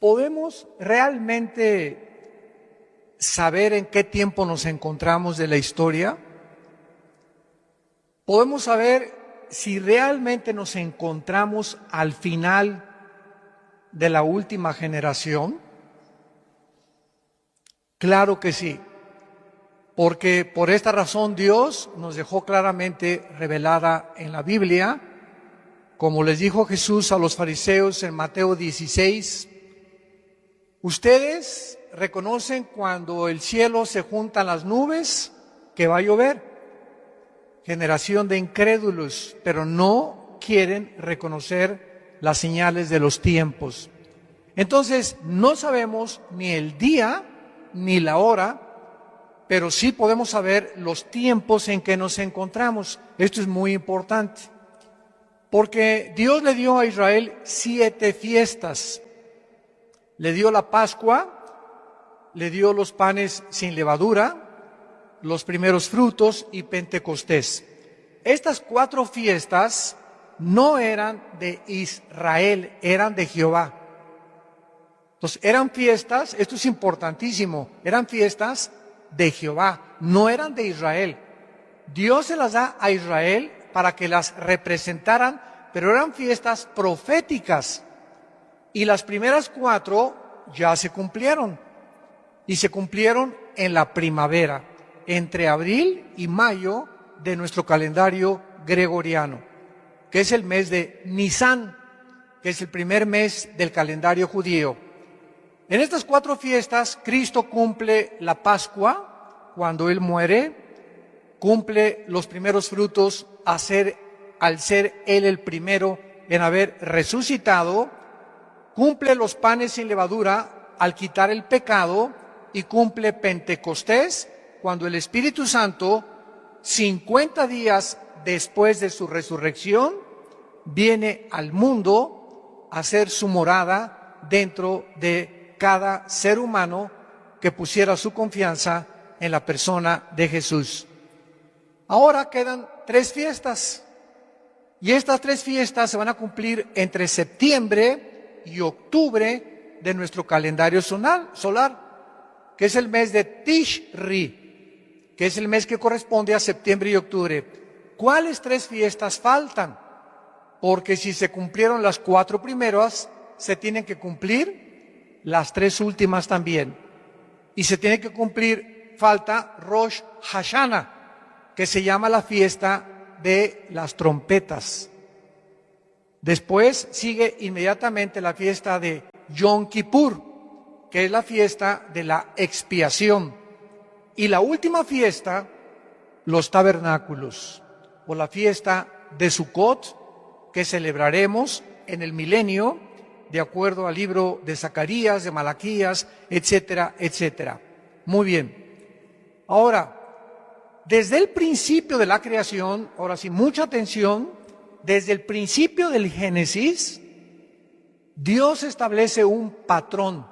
¿Podemos realmente saber en qué tiempo nos encontramos de la historia? ¿Podemos saber si realmente nos encontramos al final de la última generación? Claro que sí, porque por esta razón Dios nos dejó claramente revelada en la Biblia, como les dijo Jesús a los fariseos en Mateo 16, ustedes reconocen cuando el cielo se juntan las nubes que va a llover. Generación de incrédulos, pero no quieren reconocer las señales de los tiempos. Entonces, no sabemos ni el día ni la hora, pero sí podemos saber los tiempos en que nos encontramos. Esto es muy importante, porque Dios le dio a Israel 7 fiestas. Le dio la Pascua, le dio los panes sin levadura, los primeros frutos y Pentecostés. Estas 4 fiestas no eran de Israel, eran de Jehová. Entonces, eran fiestas, esto es importantísimo, eran fiestas de Jehová, no eran de Israel. Dios se las da a Israel para que las representaran, pero eran fiestas proféticas. Y las primeras 4 ya se cumplieron, y se cumplieron en la primavera, entre abril y mayo de nuestro calendario gregoriano, que es el mes de Nisán, que es el primer mes del calendario judío. En estas 4 fiestas, Cristo cumple la Pascua, cuando Él muere, cumple los primeros frutos al ser Él el primero en haber resucitado, cumple los panes sin levadura al quitar el pecado y cumple Pentecostés, cuando el Espíritu Santo, 50 días después de su resurrección, viene al mundo a hacer su morada dentro de cada ser humano que pusiera su confianza en la persona de Jesús. Ahora quedan 3 fiestas, y estas 3 fiestas se van a cumplir entre septiembre y octubre de nuestro calendario solar, que es el mes de Tishri, que es el mes que corresponde a septiembre y octubre. ¿Cuáles 3 fiestas faltan? Porque si se cumplieron las 4 primeras, se tienen que cumplir las 3 últimas también. Y se tiene que cumplir, falta Rosh Hashanah, que se llama la fiesta de las trompetas. Después sigue inmediatamente la fiesta de Yom Kippur, que es la fiesta de la expiación. Y la última fiesta, los tabernáculos, o la fiesta de Sukkot, que celebraremos en el milenio, de acuerdo al libro de Zacarías, de Malaquías, etcétera, etcétera. Muy bien. Ahora, desde el principio de la creación, ahora sí, mucha atención, desde el principio del Génesis, Dios establece un patrón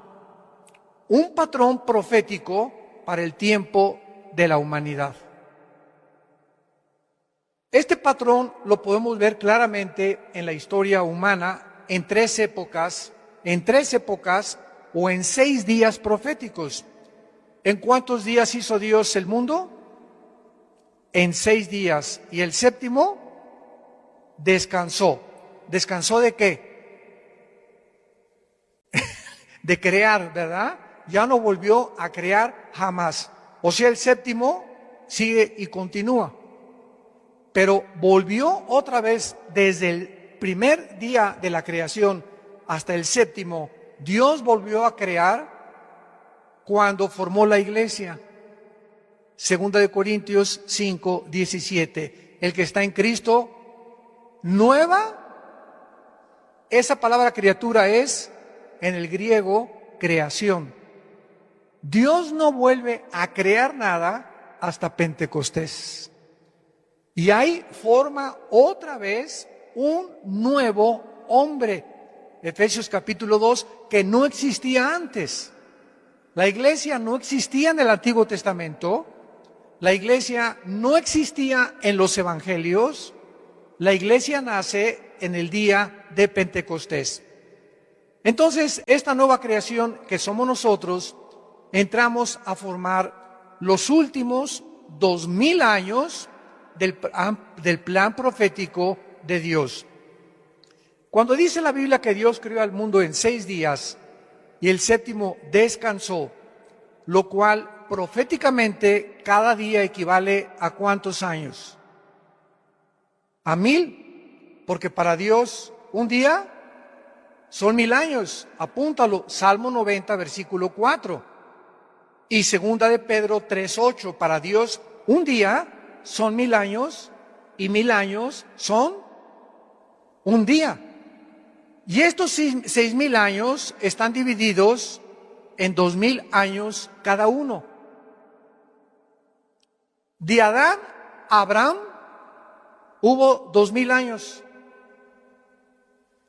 profético para el tiempo de la humanidad. Este patrón lo podemos ver claramente en la historia humana en 3 épocas o en 6 días proféticos. ¿En cuántos días hizo Dios el mundo? En 6 días. ¿Y el séptimo? Descansó. ¿Descansó de qué? De crear, ¿verdad? Ya no volvió a crear jamás. O sea, el séptimo sigue y continúa. Pero volvió otra vez desde el primer día de la creación hasta el séptimo. Dios volvió a crear cuando formó la iglesia. 2 de Corintios 5, 17. El que está en Cristo, nueva, esa palabra criatura es, en el griego, creación. Dios no vuelve a crear nada hasta Pentecostés. Y ahí forma otra vez un nuevo hombre. Efesios capítulo 2, que no existía antes. La iglesia no existía en el Antiguo Testamento. La iglesia no existía en los evangelios. La iglesia nace en el día de Pentecostés. Entonces, esta nueva creación que somos nosotros, entramos a formar los últimos 2000 años del plan profético de Dios. Cuando dice la Biblia que Dios creó al mundo en 6 días y el séptimo descansó, lo cual proféticamente cada día equivale a ¿cuántos años? A 1000, porque para Dios un día son 1000 años. Apúntalo, Salmo 90, versículo 4. Y segunda de Pedro 3:8, para Dios un día son 1000 años y 1000 años son un día. Y estos 6000 años están divididos en 2000 años cada uno. De Adán a Abraham hubo 2000 años.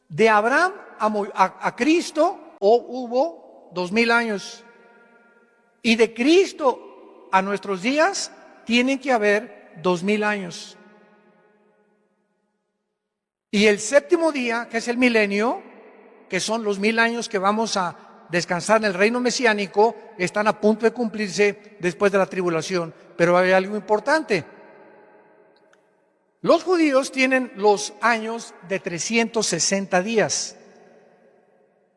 De Abraham a Cristo hubo 2000 años. Y de Cristo a nuestros días tienen que haber 2000 años. Y el séptimo día, que es el milenio, que son los 1000 años que vamos a descansar en el reino mesiánico, están a punto de cumplirse después de la tribulación. Pero hay algo importante. Los judíos tienen los años de 360 días.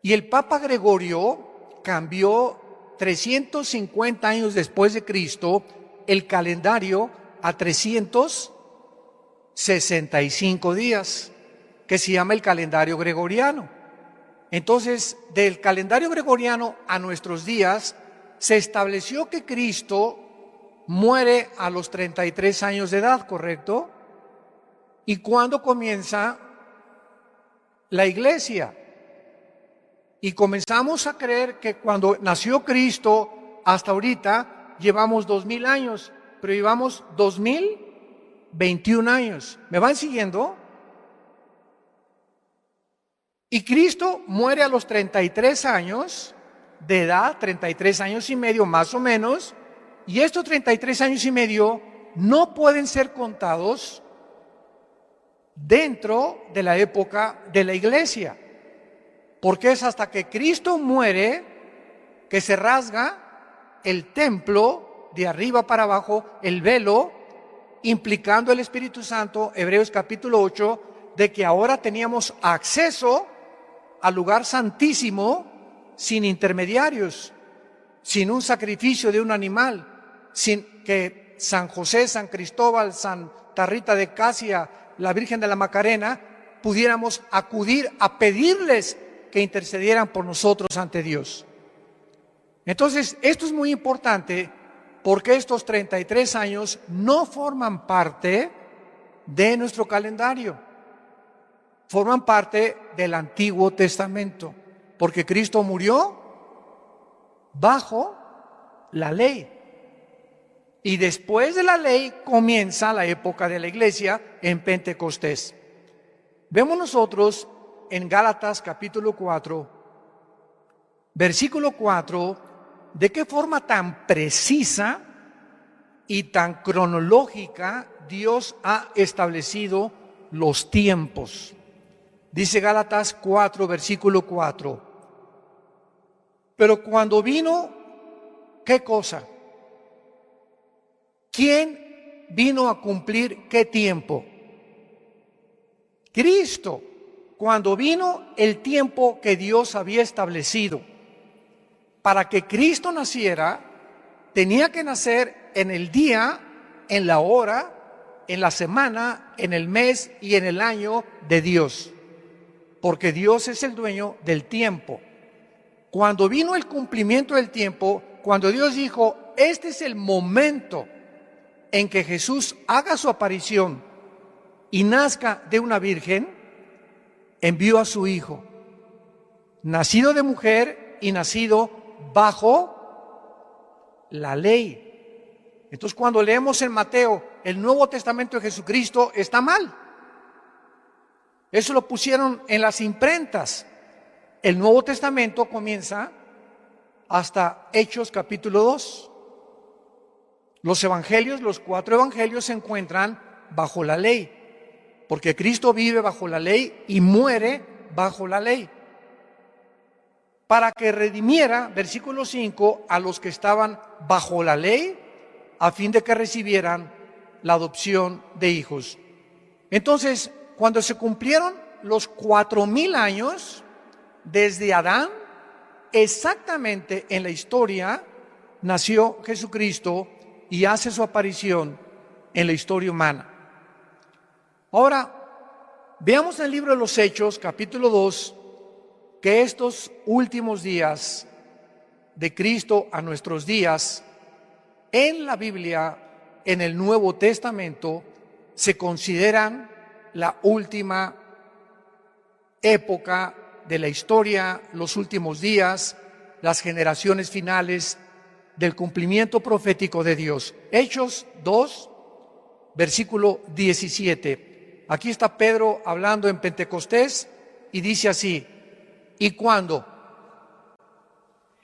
Y el Papa Gregorio cambió 350 años después de Cristo el calendario a 365 días, que se llama el calendario gregoriano. Entonces, del calendario gregoriano a nuestros días, se estableció que Cristo muere a los 33 años de edad, ¿correcto? ¿Y cuándo comienza la iglesia? Y comenzamos a creer que cuando nació Cristo hasta ahorita llevamos 2000 años, pero llevamos 2021 años. ¿Me van siguiendo? Y Cristo muere a los 33 años de edad, 33 años y medio más o menos, y estos 33 años y medio no pueden ser contados dentro de la época de la iglesia, porque es hasta que Cristo muere que se rasga el templo de arriba para abajo, el velo, implicando el Espíritu Santo, Hebreos capítulo 8, de que ahora teníamos acceso al lugar santísimo sin intermediarios, sin un sacrificio de un animal, sin que San José, San Cristóbal, Santa Rita de Casia, la Virgen de la Macarena, pudiéramos acudir a pedirles que intercedieran por nosotros ante Dios. Entonces, esto es muy importante porque estos 33 años no forman parte de nuestro calendario, forman parte del Antiguo Testamento, porque Cristo murió bajo la ley. Y después de la ley comienza la época de la iglesia en Pentecostés. Vemos nosotros en Gálatas capítulo 4, versículo 4, de qué forma tan precisa y tan cronológica Dios ha establecido los tiempos. Dice Gálatas 4, versículo 4. Pero cuando vino, ¿qué cosa? ¿Quién vino a cumplir qué tiempo? Cristo. Cuando vino el tiempo que Dios había establecido. Para que Cristo naciera, tenía que nacer en el día, en la hora, en la semana, en el mes y en el año de Dios. Porque Dios es el dueño del tiempo. Cuando vino el cumplimiento del tiempo, cuando Dios dijo, este es el momento en que Jesús haga su aparición y nazca de una virgen, envió a su Hijo, nacido de mujer y nacido bajo la ley. Entonces, cuando leemos en Mateo el Nuevo Testamento de Jesucristo, está mal. Eso lo pusieron en las imprentas. El Nuevo Testamento comienza hasta Hechos capítulo 2. Los evangelios, los 4 evangelios se encuentran bajo la ley, porque Cristo vive bajo la ley y muere bajo la ley. para que redimiera, versículo 5, a los que estaban bajo la ley, a fin de que recibieran la adopción de hijos. Entonces, cuando se cumplieron los 4,000 años desde Adán, exactamente en la historia nació Jesucristo y hace su aparición en la historia humana. Ahora, veamos en el libro de los Hechos, capítulo 2, que estos últimos días de Cristo a nuestros días, en la Biblia, en el Nuevo Testamento, se consideran la última época de la historia, los últimos días, las generaciones finales del cumplimiento profético de Dios. Hechos 2, versículo 17. Aquí está Pedro hablando en Pentecostés y dice así: ¿y cuándo?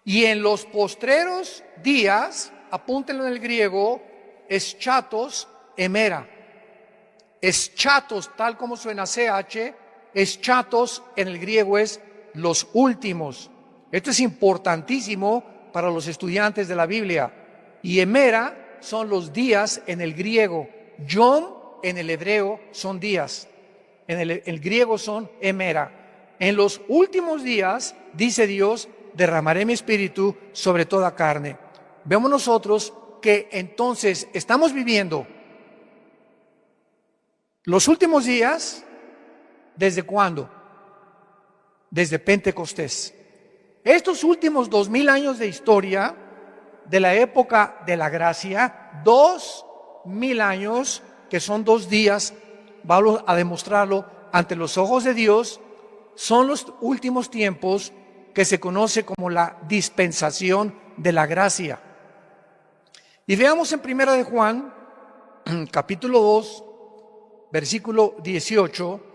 Y en los postreros días, apúntenlo en el griego, eschatos emera. Eschatos, tal como suena CH, eschatos en el griego es los últimos. Esto es importantísimo para los estudiantes de la Biblia. Y emera son los días en el griego. Yom en el hebreo son días. En el griego son emera. En los últimos días, dice Dios, derramaré mi espíritu sobre toda carne. Vemos nosotros que entonces estamos viviendo los últimos días. ¿Desde cuándo? Desde Pentecostés. Estos últimos 2,000 años de historia de la época de la gracia, 2,000 años, que son 2 días, vamos a demostrarlo ante los ojos de Dios, son los últimos tiempos que se conoce como la dispensación de la gracia. Y veamos en 1 de Juan, capítulo 2, versículo 18,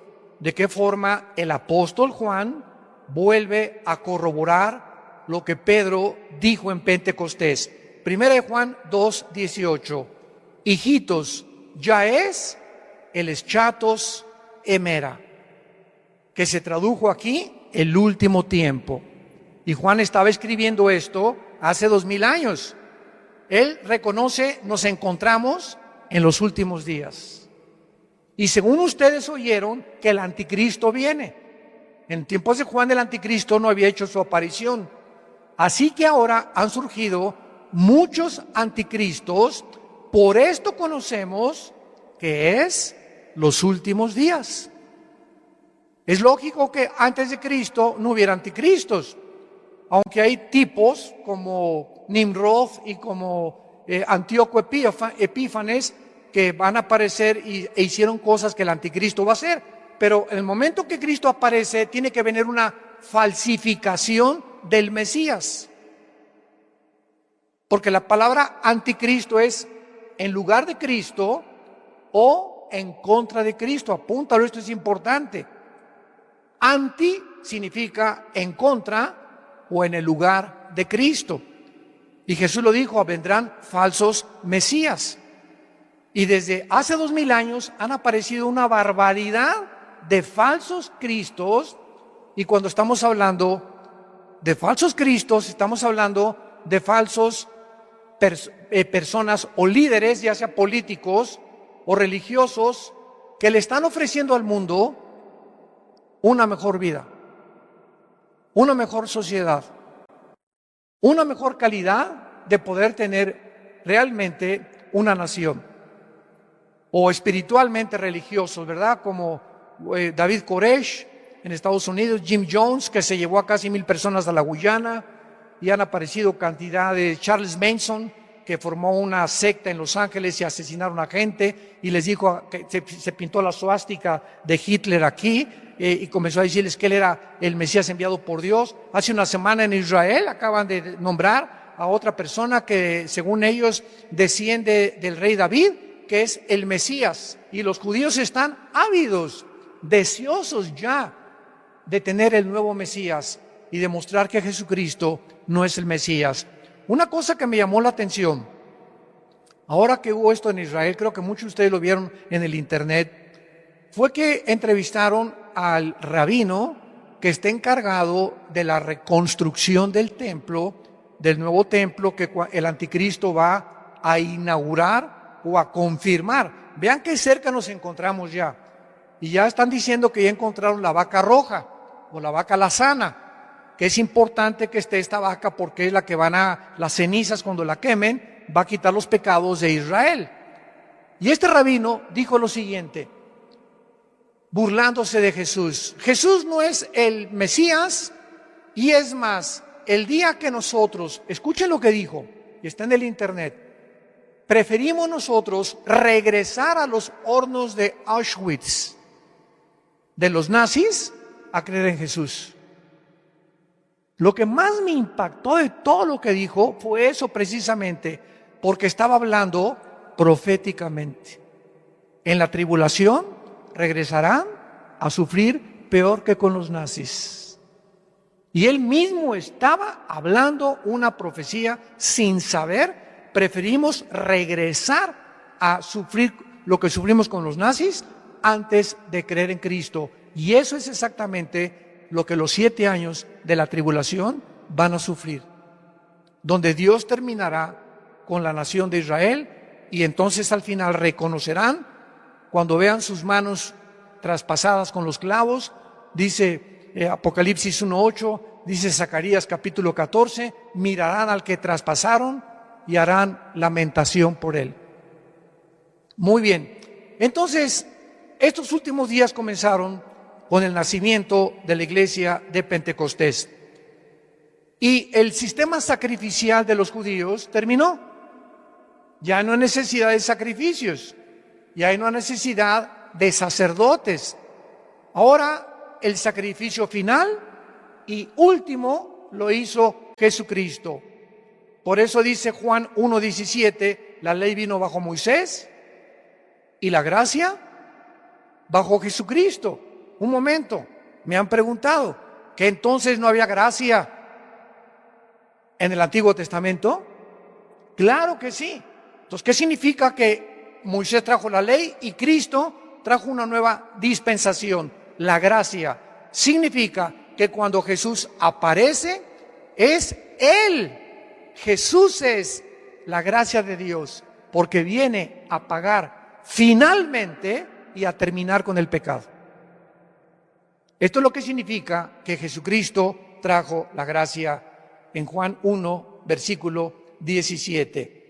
de qué forma el apóstol Juan vuelve a corroborar lo que Pedro dijo en Pentecostés. 1 de Juan 2, 18. Hijitos, ya es el eschatos emera, que se tradujo aquí el último tiempo. Y Juan estaba escribiendo esto hace 2,000 años. Él reconoce, nos encontramos en los últimos días. Y según ustedes oyeron que el anticristo viene. En tiempos de Juan el anticristo no había hecho su aparición. Así que ahora han surgido muchos anticristos. Por esto conocemos que es los últimos días. Es lógico que antes de Cristo no hubiera anticristos, aunque hay tipos como Nimrod y como Antíoco Epífanes que van a aparecer e hicieron cosas que el anticristo va a hacer. Pero en el momento que Cristo aparece, tiene que venir una falsificación del Mesías. Porque la palabra anticristo es en lugar de Cristo o en contra de Cristo. Apúntalo, esto es importante. Anti significa en contra o en el lugar de Cristo. Y Jesús lo dijo, vendrán falsos mesías. Y desde hace 2,000 años han aparecido una barbaridad de falsos cristos. Y cuando estamos hablando de falsos cristos, estamos hablando de falsos personas o líderes, ya sea políticos o religiosos, que le están ofreciendo al mundo una mejor vida, una mejor sociedad, una mejor calidad de poder tener realmente una nación. O espiritualmente religiosos, ¿verdad? Como David Koresh en Estados Unidos, Jim Jones, que se llevó a casi 1,000 personas a la Guyana, y han aparecido cantidad de Charles Manson, que formó una secta en Los Ángeles y asesinaron a gente, y les dijo que se pintó la suástica de Hitler aquí, y comenzó a decirles que él era el Mesías enviado por Dios. Hace una semana en Israel acaban de nombrar a otra persona que según ellos desciende del rey David, que es el Mesías, y los judíos están ávidos, deseosos ya de tener el nuevo Mesías y demostrar que Jesucristo no es el Mesías. Una cosa que me llamó la atención, ahora que hubo esto en Israel, creo que muchos de ustedes lo vieron en el internet, fue que entrevistaron al rabino que está encargado de la reconstrucción del templo, del nuevo templo que el anticristo va a inaugurar o a confirmar. Vean qué cerca nos encontramos ya. Y ya están diciendo que ya encontraron la vaca roja o la vaca lazana, que es importante que esté esta vaca porque es la que las cenizas cuando la quemen, va a quitar los pecados de Israel. Y este rabino dijo lo siguiente, burlándose de Jesús. Jesús no es el Mesías, y es más, el día que nosotros, escuchen lo que dijo, y está en el internet, preferimos nosotros regresar a los hornos de Auschwitz de los nazis a creer en Jesús. Lo que más me impactó de todo lo que dijo fue eso precisamente, porque estaba hablando proféticamente. En la tribulación regresarán a sufrir peor que con los nazis. Y él mismo estaba hablando una profecía sin saber. Preferimos regresar a sufrir lo que sufrimos con los nazis antes de creer en Cristo. Y eso es exactamente lo que los 7 años de la tribulación van a sufrir, donde Dios terminará con la nación de Israel, y entonces al final reconocerán, cuando vean sus manos traspasadas con los clavos, dice Apocalipsis 1:8, dice Zacarías capítulo 14, mirarán al que traspasaron y harán lamentación por él. Muy bien, entonces estos últimos días comenzaron con el nacimiento de la iglesia de Pentecostés. Y el sistema sacrificial de los judíos terminó. Ya no hay necesidad de sacrificios, ya no hay necesidad de sacerdotes. Ahora el sacrificio final y último lo hizo Jesucristo. Por eso dice Juan 1:17, la ley vino bajo Moisés y la gracia bajo Jesucristo. Un momento, me han preguntado, ¿que entonces no había gracia en el Antiguo Testamento? Claro que sí. Entonces, ¿qué significa que Moisés trajo la ley y Cristo trajo una nueva dispensación? La gracia significa que cuando Jesús aparece, es Él. Jesús es la gracia de Dios, porque viene a pagar finalmente y a terminar con el pecado. Esto es lo que significa que Jesucristo trajo la gracia en Juan 1, versículo 17.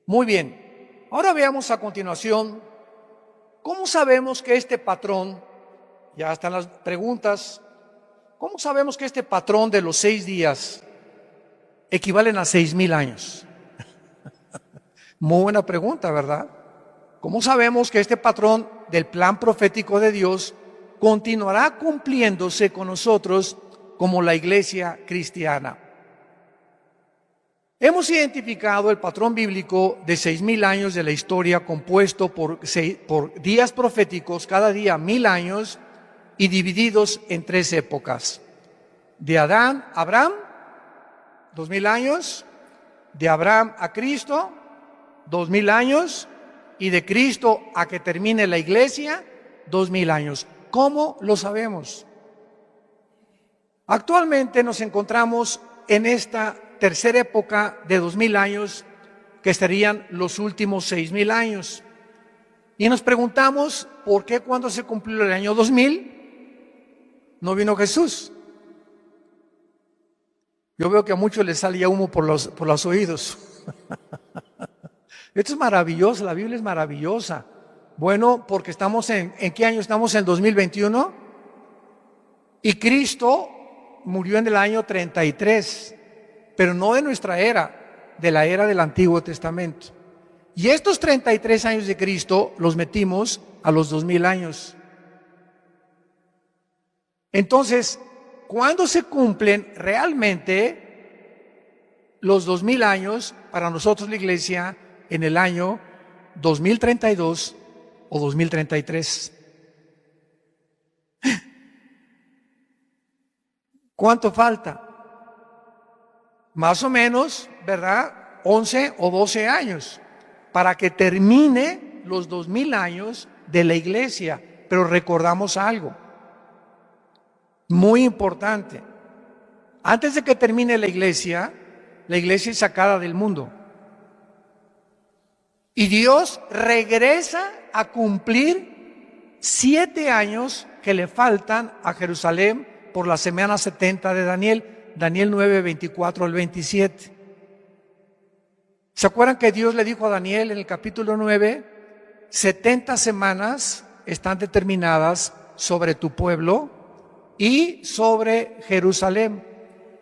Muy bien, ahora veamos a continuación cómo sabemos que este patrón, ya están las preguntas, ¿cómo sabemos que este patrón de los 6 días equivalen a 6,000 años? Muy buena pregunta, ¿verdad? ¿Cómo sabemos que este patrón del plan profético de Dios continuará cumpliéndose con nosotros como la iglesia cristiana? Hemos identificado el patrón bíblico de 6,000 años de la historia, compuesto por días proféticos, cada día 1,000 años, y divididos en 3 épocas. De Adán a Abraham, 2,000 años. De Abraham a Cristo, 2,000 años. Y de Cristo a que termine la iglesia, 2,000 años. ¿Cómo lo sabemos? Actualmente nos encontramos en esta tercera época de 2,000 años, que estarían los últimos 6,000 años. Y nos preguntamos, ¿por qué cuando se cumplió el año 2000 no vino Jesús? Yo veo que a muchos les salía humo por los oídos. Esto es maravilloso, la Biblia es maravillosa. Bueno, porque estamos ¿en qué año estamos? En 2021. Y Cristo murió en el año 33, pero no de nuestra era, de la era del Antiguo Testamento. Y estos 33 años de Cristo los metimos a los 2,000 años. Entonces, ¿cuándo se cumplen realmente los 2,000 años para nosotros la iglesia? En el año 2032 o 2033. ¿Cuánto falta? Más o menos, ¿verdad? 11 o 12 años para que termine los 2,000 años de la iglesia. Pero recordamos algo. Muy importante. Antes de que termine la iglesia es sacada del mundo. Y Dios regresa a cumplir 7 años que le faltan a Jerusalén por la semana 70 de Daniel, Daniel 9, 24 al 27. ¿Se acuerdan que Dios le dijo a Daniel en el capítulo 9, 70 semanas están determinadas sobre tu pueblo y sobre Jerusalén?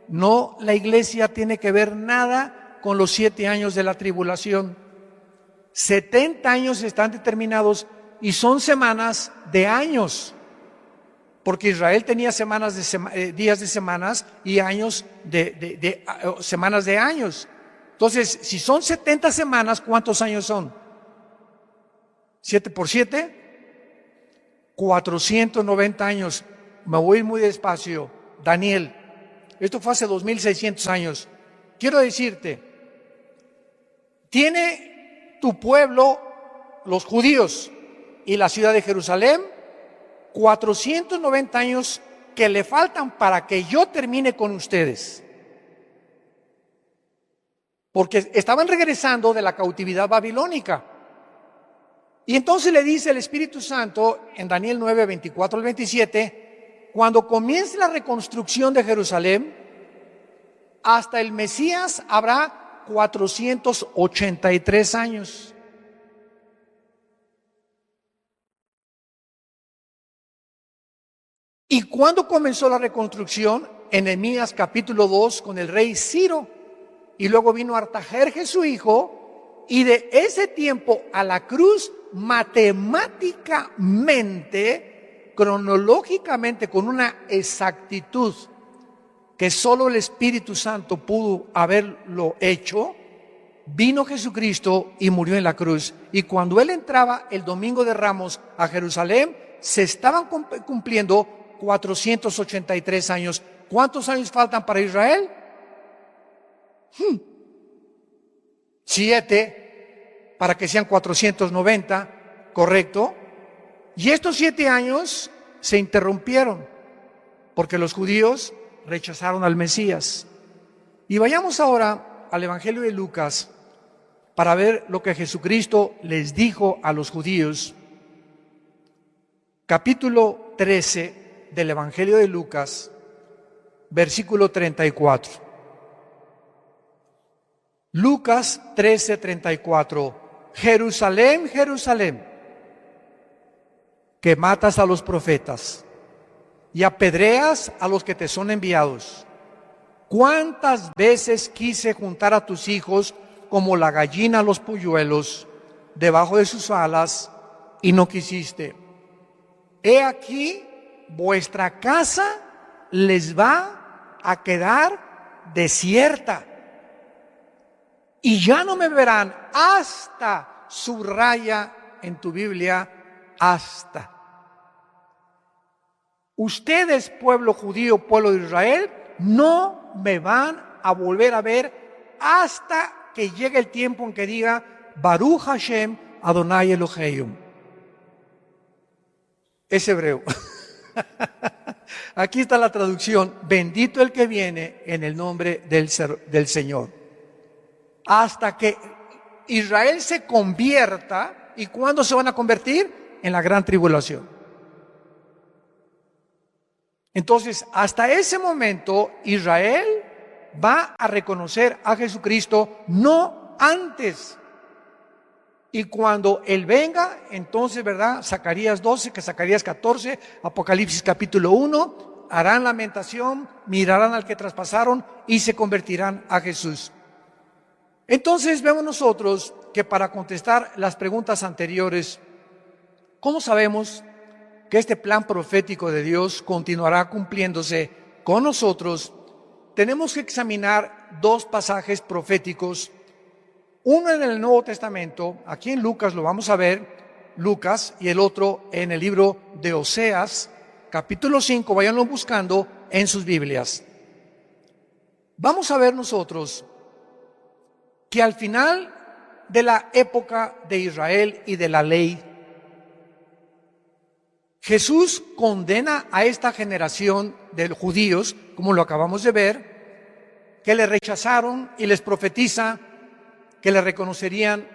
No, la iglesia tiene que ver nada con los 7 años de la tribulación. 70 años están determinados y son semanas de años, porque Israel tenía semanas de días de semanas y años semanas de años. Entonces, si son 70 semanas, ¿cuántos años son? 7 por 7, 490 años. Me voy muy despacio. Daniel, esto fue hace 2600 años. Quiero decirte, tiene tu pueblo, los judíos y la ciudad de Jerusalén, 490 años que le faltan para que yo termine con ustedes. Porque estaban regresando de la cautividad babilónica. Y entonces le dice el Espíritu Santo en Daniel 9, 24 al 27, cuando comience la reconstrucción de Jerusalén, hasta el Mesías habrá 483 años. ¿Y cuándo comenzó la reconstrucción? En Nehemías capítulo 2 con el rey Ciro. Y luego vino Artajerjes su hijo, y de ese tiempo a la cruz, matemáticamente, cronológicamente, con una exactitud que solo el Espíritu Santo pudo haberlo hecho, vino Jesucristo y murió en la cruz. Y cuando Él entraba el domingo de Ramos a Jerusalén, se estaban cumpliendo 483 años. ¿Cuántos años faltan para Israel? 7, para que sean 490, ¿correcto? Y estos 7 años se interrumpieron porque los judíos rechazaron al Mesías. Y vayamos ahora al Evangelio de Lucas para ver lo que Jesucristo les dijo a los judíos. Capítulo 13 del Evangelio de Lucas, versículo 34. Lucas 13:34. Jerusalén, Jerusalén, que matas a los profetas y apedreas a los que te son enviados. ¿Cuántas veces quise juntar a tus hijos como la gallina a los polluelos debajo de sus alas y no quisiste? He aquí, vuestra casa les va a quedar desierta. Y ya no me verán hasta, subraya en tu Biblia, hasta. Ustedes, pueblo judío, pueblo de Israel, no me van a volver a ver hasta que llegue el tiempo en que diga Baruch Hashem Adonai Eloheinu. Es hebreo. Aquí está la traducción: bendito el que viene en el nombre del Señor. Hasta que Israel se convierta. ¿Y cuándo se van a convertir? En la gran tribulación. Entonces, hasta ese momento, Israel va a reconocer a Jesucristo, no antes. Y cuando Él venga, entonces, ¿verdad? Zacarías 12, que Zacarías 14, Apocalipsis capítulo 1, harán lamentación, mirarán al que traspasaron y se convertirán a Jesús. Entonces vemos nosotros que para contestar las preguntas anteriores, ¿cómo sabemos que este plan profético de Dios continuará cumpliéndose con nosotros? Tenemos que examinar 2 pasajes proféticos, uno en el Nuevo Testamento, aquí en Lucas lo vamos a ver, Lucas, y el otro en el libro de Oseas, capítulo 5, váyanlo buscando en sus Biblias. Vamos a ver nosotros que al final de la época de Israel y de la ley, Jesús condena a esta generación de judíos, como lo acabamos de ver, que le rechazaron y les profetiza que le reconocerían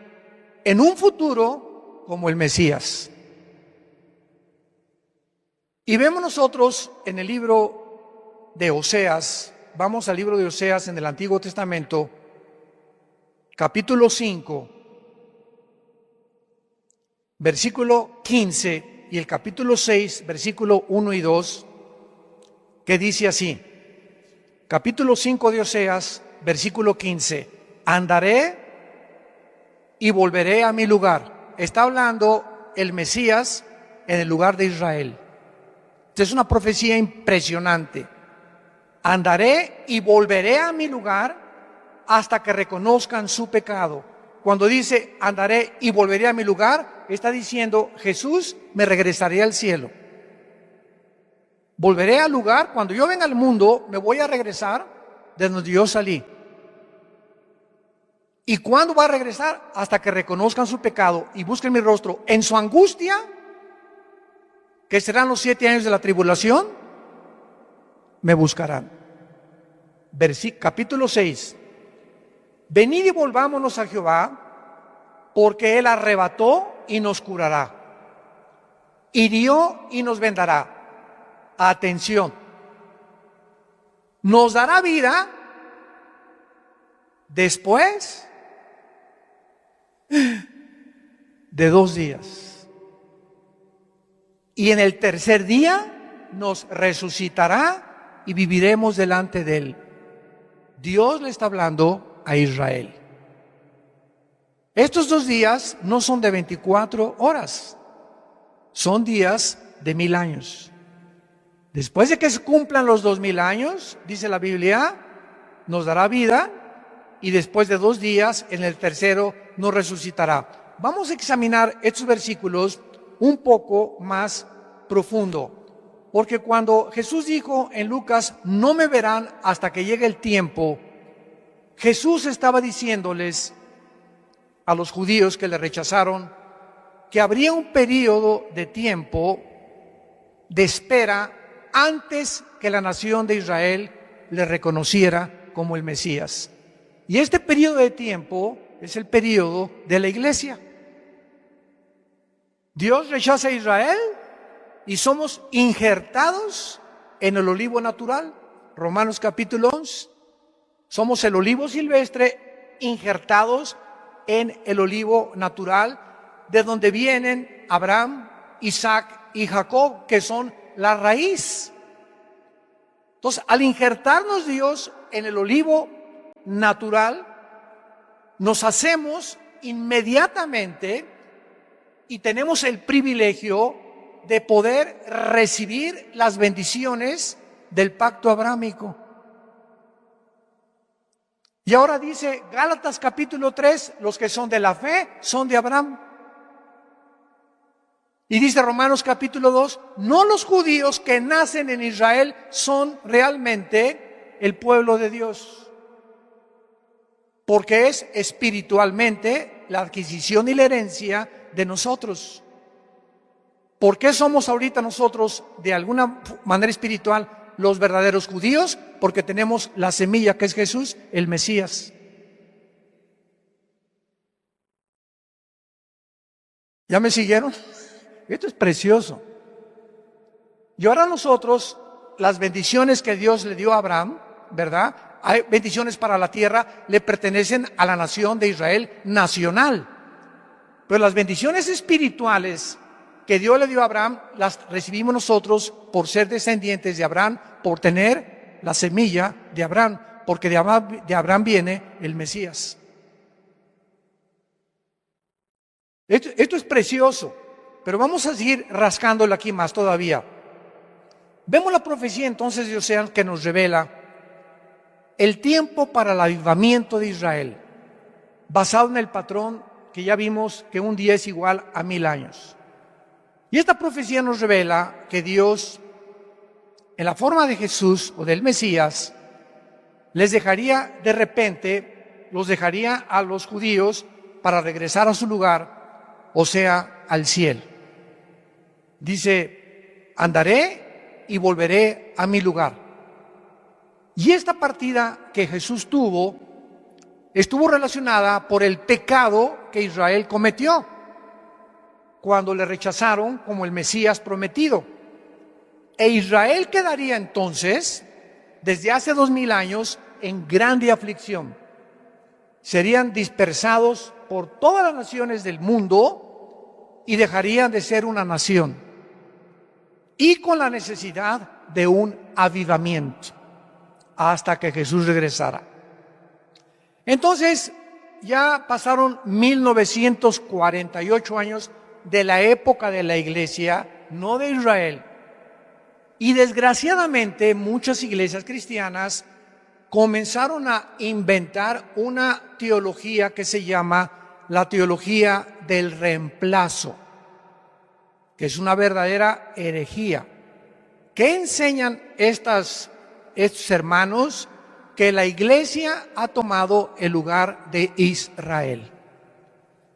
en un futuro como el Mesías. Y vemos nosotros en el libro de Oseas, vamos al libro de Oseas en el Antiguo Testamento, capítulo 5, versículo 15 y el capítulo 6, versículo 1 y 2, que dice así, capítulo 5 de Oseas, versículo 15, andaré y volveré a mi lugar. Está hablando el Mesías en el lugar de Israel. Esta es una profecía impresionante. Andaré y volveré a mi lugar hasta que reconozcan su pecado. Cuando dice andaré y volveré a mi lugar, está diciendo Jesús, me regresaré al cielo. Volveré al lugar, cuando yo venga al mundo, me voy a regresar de donde yo salí. ¿Y cuándo va a regresar? Hasta que reconozcan su pecado y busquen mi rostro en su angustia, que serán los 7 años de la tribulación, me buscarán. Capítulo 6. Venid y volvámonos a Jehová, porque Él arrebató y nos curará, hirió y nos vendará. Atención, nos dará vida después de 2 días. Y en el tercer día nos resucitará y viviremos delante de Él. Dios le está hablando a Israel. Estos 2 días no son de 24 horas, son días de 1000 años. Después de que se cumplan los 2000 años, dice la Biblia, nos dará vida y después de 2 días, en el tercero, nos resucitará. Vamos a examinar estos versículos un poco más profundo, porque cuando Jesús dijo en Lucas, no me verán hasta que llegue el tiempo, Jesús estaba diciéndoles a los judíos que le rechazaron que habría un periodo de tiempo de espera antes que la nación de Israel le reconociera como el Mesías. Y este periodo de tiempo es el periodo de la iglesia. Dios rechaza a Israel y somos injertados en el olivo natural. Romanos capítulo 11. Somos el olivo silvestre injertados en el olivo natural, de donde vienen Abraham, Isaac y Jacob, que son la raíz. Entonces, al injertarnos Dios en el olivo natural, nos hacemos inmediatamente y tenemos el privilegio de poder recibir las bendiciones del pacto abrámico. Y ahora dice Gálatas capítulo 3, los que son de la fe son de Abraham. Y dice Romanos capítulo 2, no los judíos que nacen en Israel son realmente el pueblo de Dios, porque es espiritualmente la adquisición y la herencia de nosotros. ¿Por qué somos ahorita nosotros de alguna manera espiritual los verdaderos judíos? Porque tenemos la semilla que es Jesús, el Mesías. ¿Ya me siguieron? Esto es precioso. Y ahora nosotros, las bendiciones que Dios le dio a Abraham, ¿verdad? Hay bendiciones para la tierra, le pertenecen a la nación de Israel nacional. Pero las bendiciones espirituales que Dios le dio a Abraham, las recibimos nosotros por ser descendientes de Abraham, por tener la semilla de Abraham, porque de Abraham viene el Mesías. Esto es precioso. Pero vamos a seguir rascándolo aquí más todavía. Vemos la profecía entonces de Oseas que nos revela el tiempo para el avivamiento de Israel, basado en el patrón que ya vimos que un día es igual a 1000 años. Y esta profecía nos revela que Dios, en la forma de Jesús o del Mesías, les dejaría de repente, los dejaría a los judíos para regresar a su lugar, o sea, al cielo. Dice andaré y volveré a mi lugar. Y esta partida que Jesús tuvo estuvo relacionada por el pecado que Israel cometió cuando le rechazaron como el Mesías prometido. E Israel quedaría entonces, desde hace 2000 años, en grande aflicción. Serían dispersados por todas las naciones del mundo y dejarían de ser una nación. Y con la necesidad de un avivamiento hasta que Jesús regresara. Entonces, ya pasaron 1948 años de la época de la iglesia, no de Israel. Y desgraciadamente muchas iglesias cristianas comenzaron a inventar una teología que se llama la teología del reemplazo, que es una verdadera herejía. ¿Qué enseñan estos hermanos? Que la iglesia ha tomado el lugar de Israel,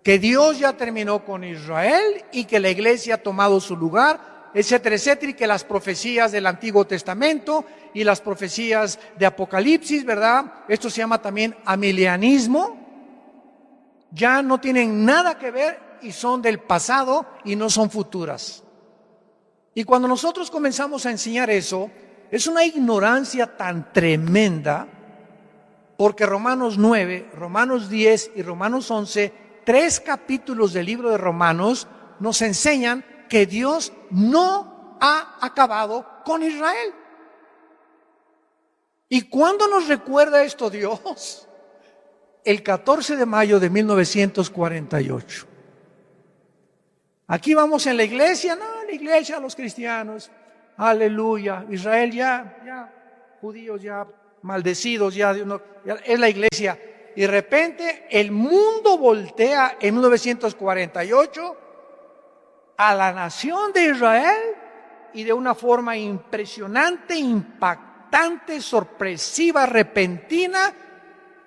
que Dios ya terminó con Israel y que la iglesia ha tomado su lugar, etcétera, etcétera, y que las profecías del Antiguo Testamento y las profecías de Apocalipsis, ¿verdad? Esto se llama también amilianismo, ya no tienen nada que ver y son del pasado y no son futuras. Y cuando nosotros comenzamos a enseñar eso, es una ignorancia tan tremenda, porque Romanos 9, Romanos 10 y Romanos 11, 3 capítulos del libro de Romanos, nos enseñan que Dios no ha acabado con Israel. ¿Y cuándo nos recuerda esto Dios? El 14 de mayo de 1948. Aquí vamos en la iglesia, los cristianos, aleluya, Israel ya, judíos ya, maldecidos ya, es la iglesia. Y de repente el mundo voltea en 1948 a la nación de Israel y de una forma impresionante, impactante, sorpresiva, repentina,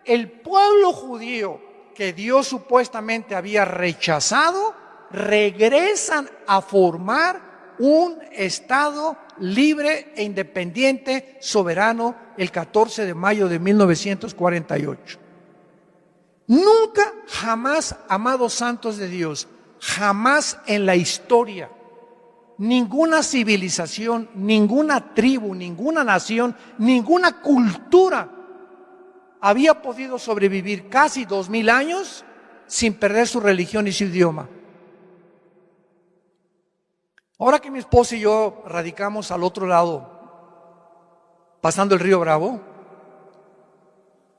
el pueblo judío que Dios supuestamente había rechazado, regresan a formar un Estado libre e independiente, soberano, el 14 de mayo de 1948. Nunca, jamás, amados santos de Dios, jamás en la historia, ninguna civilización, ninguna tribu, ninguna nación, ninguna cultura había podido sobrevivir casi 2000 años sin perder su religión y su idioma. Ahora que mi esposa y yo radicamos al otro lado, pasando el río Bravo,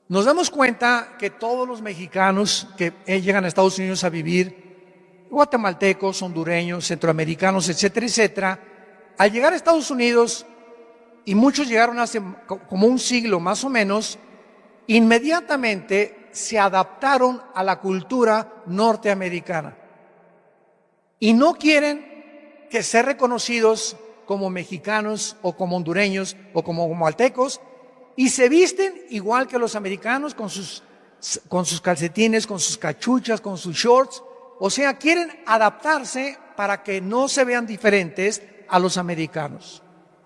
nos damos cuenta que todos los mexicanos que llegan a Estados Unidos a vivir, guatemaltecos, hondureños, centroamericanos, etcétera, etcétera, al llegar a Estados Unidos, y muchos llegaron hace como un siglo más o menos, inmediatamente se adaptaron a la cultura norteamericana y no quieren que ser reconocidos como mexicanos o como hondureños o como guatemaltecos, y se visten igual que los americanos con sus calcetines, con sus cachuchas, con sus shorts. O sea, quieren adaptarse para que no se vean diferentes a los americanos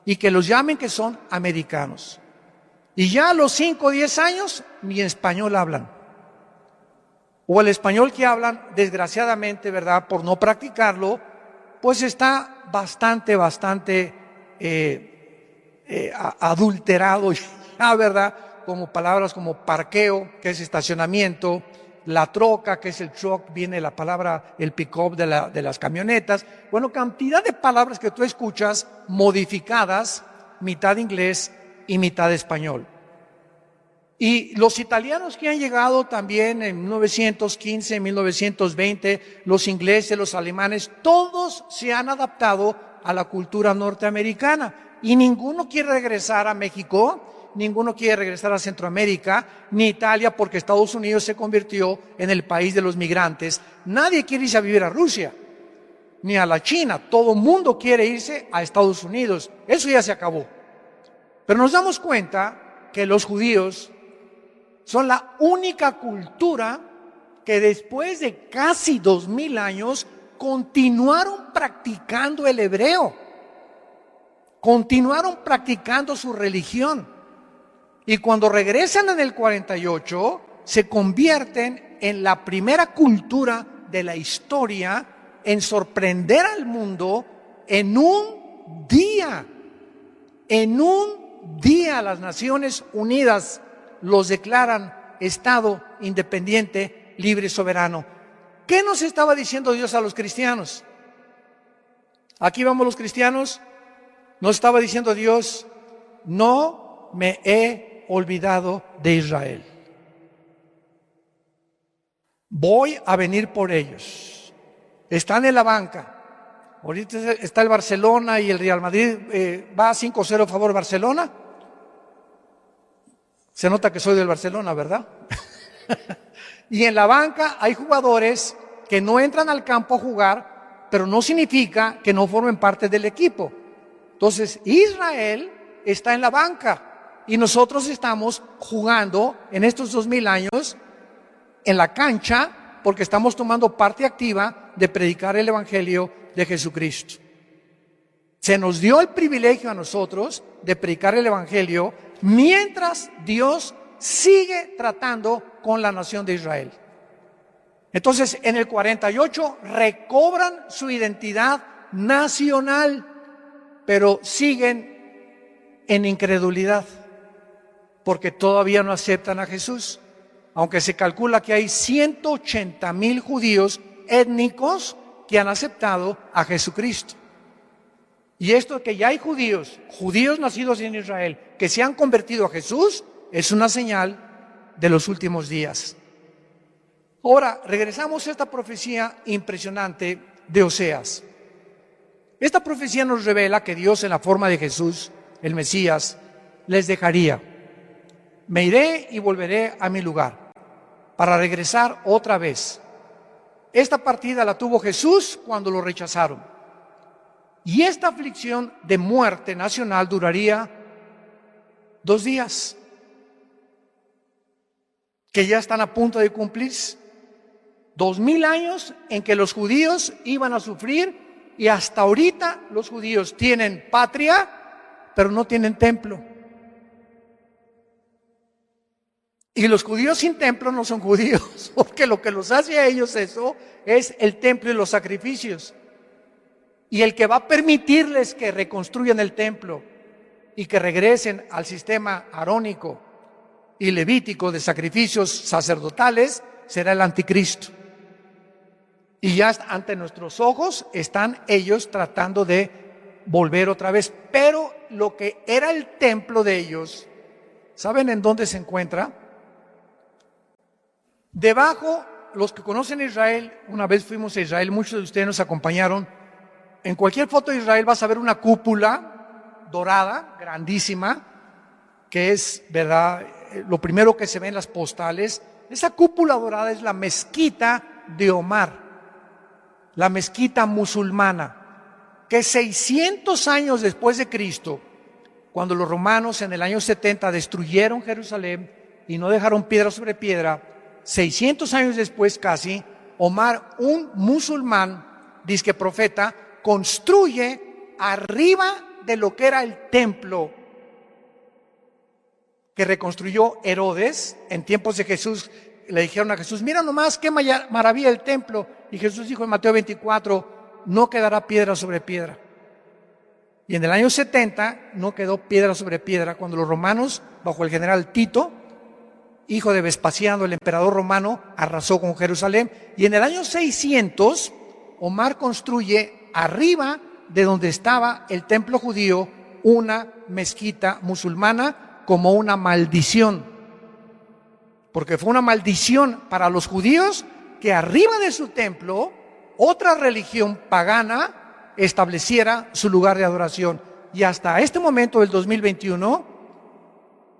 y que los llamen que son americanos. Y ya a los 5 o 10 años ni español hablan. O el español que hablan, desgraciadamente, ¿verdad?, por no practicarlo, pues está bastante adulterado, ya, ¿verdad? Como palabras como parqueo, que es estacionamiento, la troca, que es el truck, viene la palabra, el pick-up de las camionetas. Bueno, cantidad de palabras que tú escuchas modificadas, mitad inglés y mitad español. Y los italianos que han llegado también en 1915, 1920, los ingleses, los alemanes, todos se han adaptado a la cultura norteamericana. Y ninguno quiere regresar a México, ninguno quiere regresar a Centroamérica, ni Italia, porque Estados Unidos se convirtió en el país de los migrantes. Nadie quiere irse a vivir a Rusia, ni a la China. Todo mundo quiere irse a Estados Unidos. Eso ya se acabó. Pero nos damos cuenta que los judíos son la única cultura que después de casi 2000 años continuaron practicando el hebreo. continuaron practicando su religión. Y cuando regresan en el 48, se convierten en la primera cultura de la historia en sorprender al mundo en un día. En un día las Naciones Unidas los declaran Estado independiente, libre y soberano. ¿Qué nos estaba diciendo Dios a los cristianos? Aquí vamos los cristianos. Nos estaba diciendo Dios: no me he olvidado de Israel. Voy a venir por ellos. Están en la banca. Ahorita está el Barcelona y el Real Madrid. Va 5-0 a favor de Barcelona. Se nota que soy del Barcelona, ¿verdad? Y en la banca hay jugadores que no entran al campo a jugar, pero no significa que no formen parte del equipo. Entonces, Israel está en la banca y nosotros estamos jugando en estos 2000 años en la cancha porque estamos tomando parte activa de predicar el Evangelio de Jesucristo. Se nos dio el privilegio a nosotros de predicar el Evangelio mientras Dios sigue tratando con la nación de Israel. Entonces, en el 48 recobran su identidad nacional, pero siguen en incredulidad, porque todavía no aceptan a Jesús, aunque se calcula que hay 180,000 judíos étnicos que han aceptado a Jesucristo. Y esto que ya hay judíos nacidos en Israel, que se han convertido a Jesús, es una señal de los últimos días. Ahora, regresamos a esta profecía impresionante de Oseas. Esta profecía nos revela que Dios, en la forma de Jesús, el Mesías, les dejaría: me iré y volveré a mi lugar, para regresar otra vez. Esta partida la tuvo Jesús cuando lo rechazaron. Y esta aflicción de muerte nacional duraría 2 días, que ya están a punto de cumplirse. 2000 años en que los judíos iban a sufrir, y hasta ahorita los judíos tienen patria, pero no tienen templo. Y los judíos sin templo no son judíos, porque lo que los hace a ellos eso es el templo y los sacrificios. Y el que va a permitirles que reconstruyan el templo y que regresen al sistema arónico y levítico de sacrificios sacerdotales será el anticristo. Y ya ante nuestros ojos están ellos tratando de volver otra vez. Pero lo que era el templo de ellos, ¿saben en dónde se encuentra? Debajo, los que conocen Israel, una vez fuimos a Israel, muchos de ustedes nos acompañaron. En cualquier foto de Israel vas a ver una cúpula dorada, grandísima, que es, ¿verdad?, lo primero que se ve en las postales. Esa cúpula dorada es la mezquita de Omar, la mezquita musulmana, que 600 años después de Cristo, cuando los romanos en el año 70 destruyeron Jerusalén y no dejaron piedra sobre piedra, 600 años después casi, Omar, un musulmán, dizque profeta, construye arriba de lo que era el templo que reconstruyó Herodes en tiempos de Jesús. Le dijeron a Jesús: mira nomás qué maravilla el templo. Y Jesús dijo en Mateo 24: no quedará piedra sobre piedra. Y en el año 70 no quedó piedra sobre piedra, cuando los romanos, bajo el general Tito, hijo de Vespasiano, el emperador romano, arrasó con Jerusalén. Y en el año 600, Omar construye arriba de donde estaba el templo judío una mezquita musulmana como una maldición, porque fue una maldición para los judíos que arriba de su templo otra religión pagana estableciera su lugar de adoración. Y hasta este momento del 2021,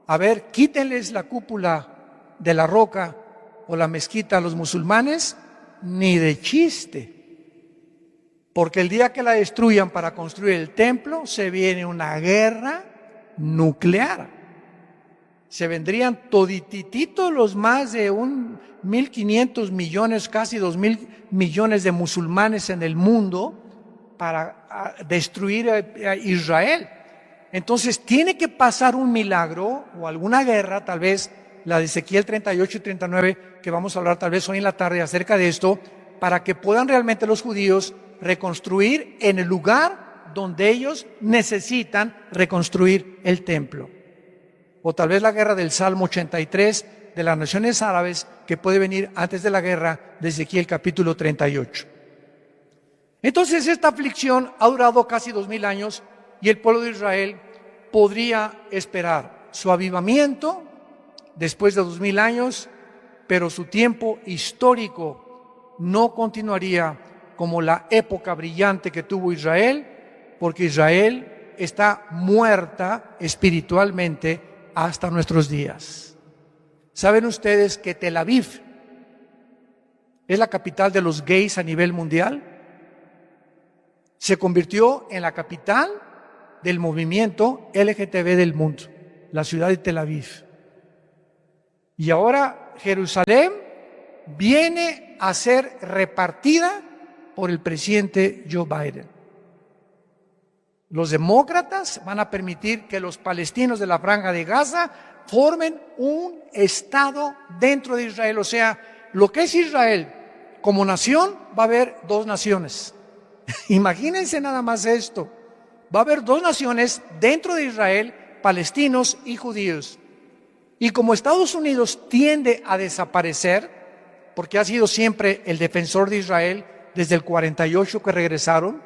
a ver, quítenles la cúpula de la roca o la mezquita a los musulmanes, ni de chiste. Porque el día que la destruyan para construir el templo, se viene una guerra nuclear. Se vendrían toditititos los más de 1.500 millones, casi 2.000 millones de musulmanes en el mundo para destruir a Israel. Entonces tiene que pasar un milagro o alguna guerra, tal vez la de Ezequiel 38 y 39, que vamos a hablar tal vez hoy en la tarde acerca de esto, para que puedan realmente los judíos reconstruir en el lugar donde ellos necesitan reconstruir el templo. O tal vez la guerra del Salmo 83 de las naciones árabes, que puede venir antes de la guerra de Ezequiel capítulo 38. Entonces esta aflicción ha durado casi 2000 años y el pueblo de Israel podría esperar su avivamiento después de 2000 años, pero su tiempo histórico no continuaría como la época brillante que tuvo Israel, porque Israel está muerta espiritualmente hasta nuestros días. ¿Saben ustedes que Tel Aviv es la capital de los gays a nivel mundial? Se convirtió en la capital del movimiento LGTB del mundo, la ciudad de Tel Aviv. Y ahora Jerusalén viene a ser repartida por el presidente Joe Biden. Los demócratas van a permitir que los palestinos de la Franja de Gaza formen un estado dentro de Israel. O sea, lo que es Israel como nación, va a haber dos naciones. Imagínense nada más esto. Va a haber dos naciones dentro de Israel, palestinos y judíos. Y como Estados Unidos tiende a desaparecer, porque ha sido siempre el defensor de Israel desde el 48 que regresaron,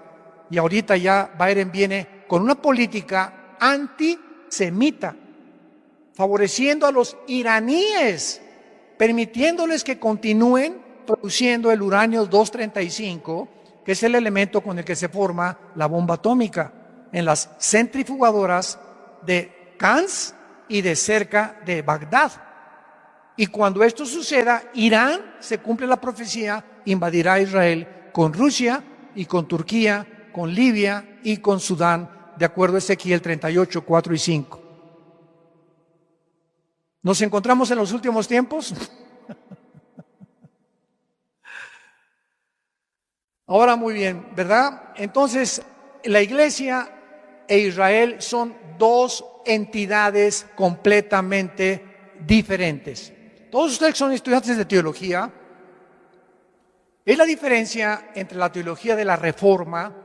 y ahorita ya Biden viene con una política antisemita, favoreciendo a los iraníes, permitiéndoles que continúen produciendo el uranio 235, que es el elemento con el que se forma la bomba atómica, en las centrifugadoras de Cannes y de cerca de Bagdad. Y cuando esto suceda, Irán, se cumple la profecía, invadirá Israel con Rusia y con Turquía, con Libia y con Sudán, de acuerdo a Ezequiel 38, 4 y 5. ¿Nos encontramos en los últimos tiempos? Ahora muy bien, ¿verdad? Entonces, la iglesia e Israel son dos entidades completamente diferentes. Todos ustedes que son estudiantes de teología, es la diferencia entre la teología de la Reforma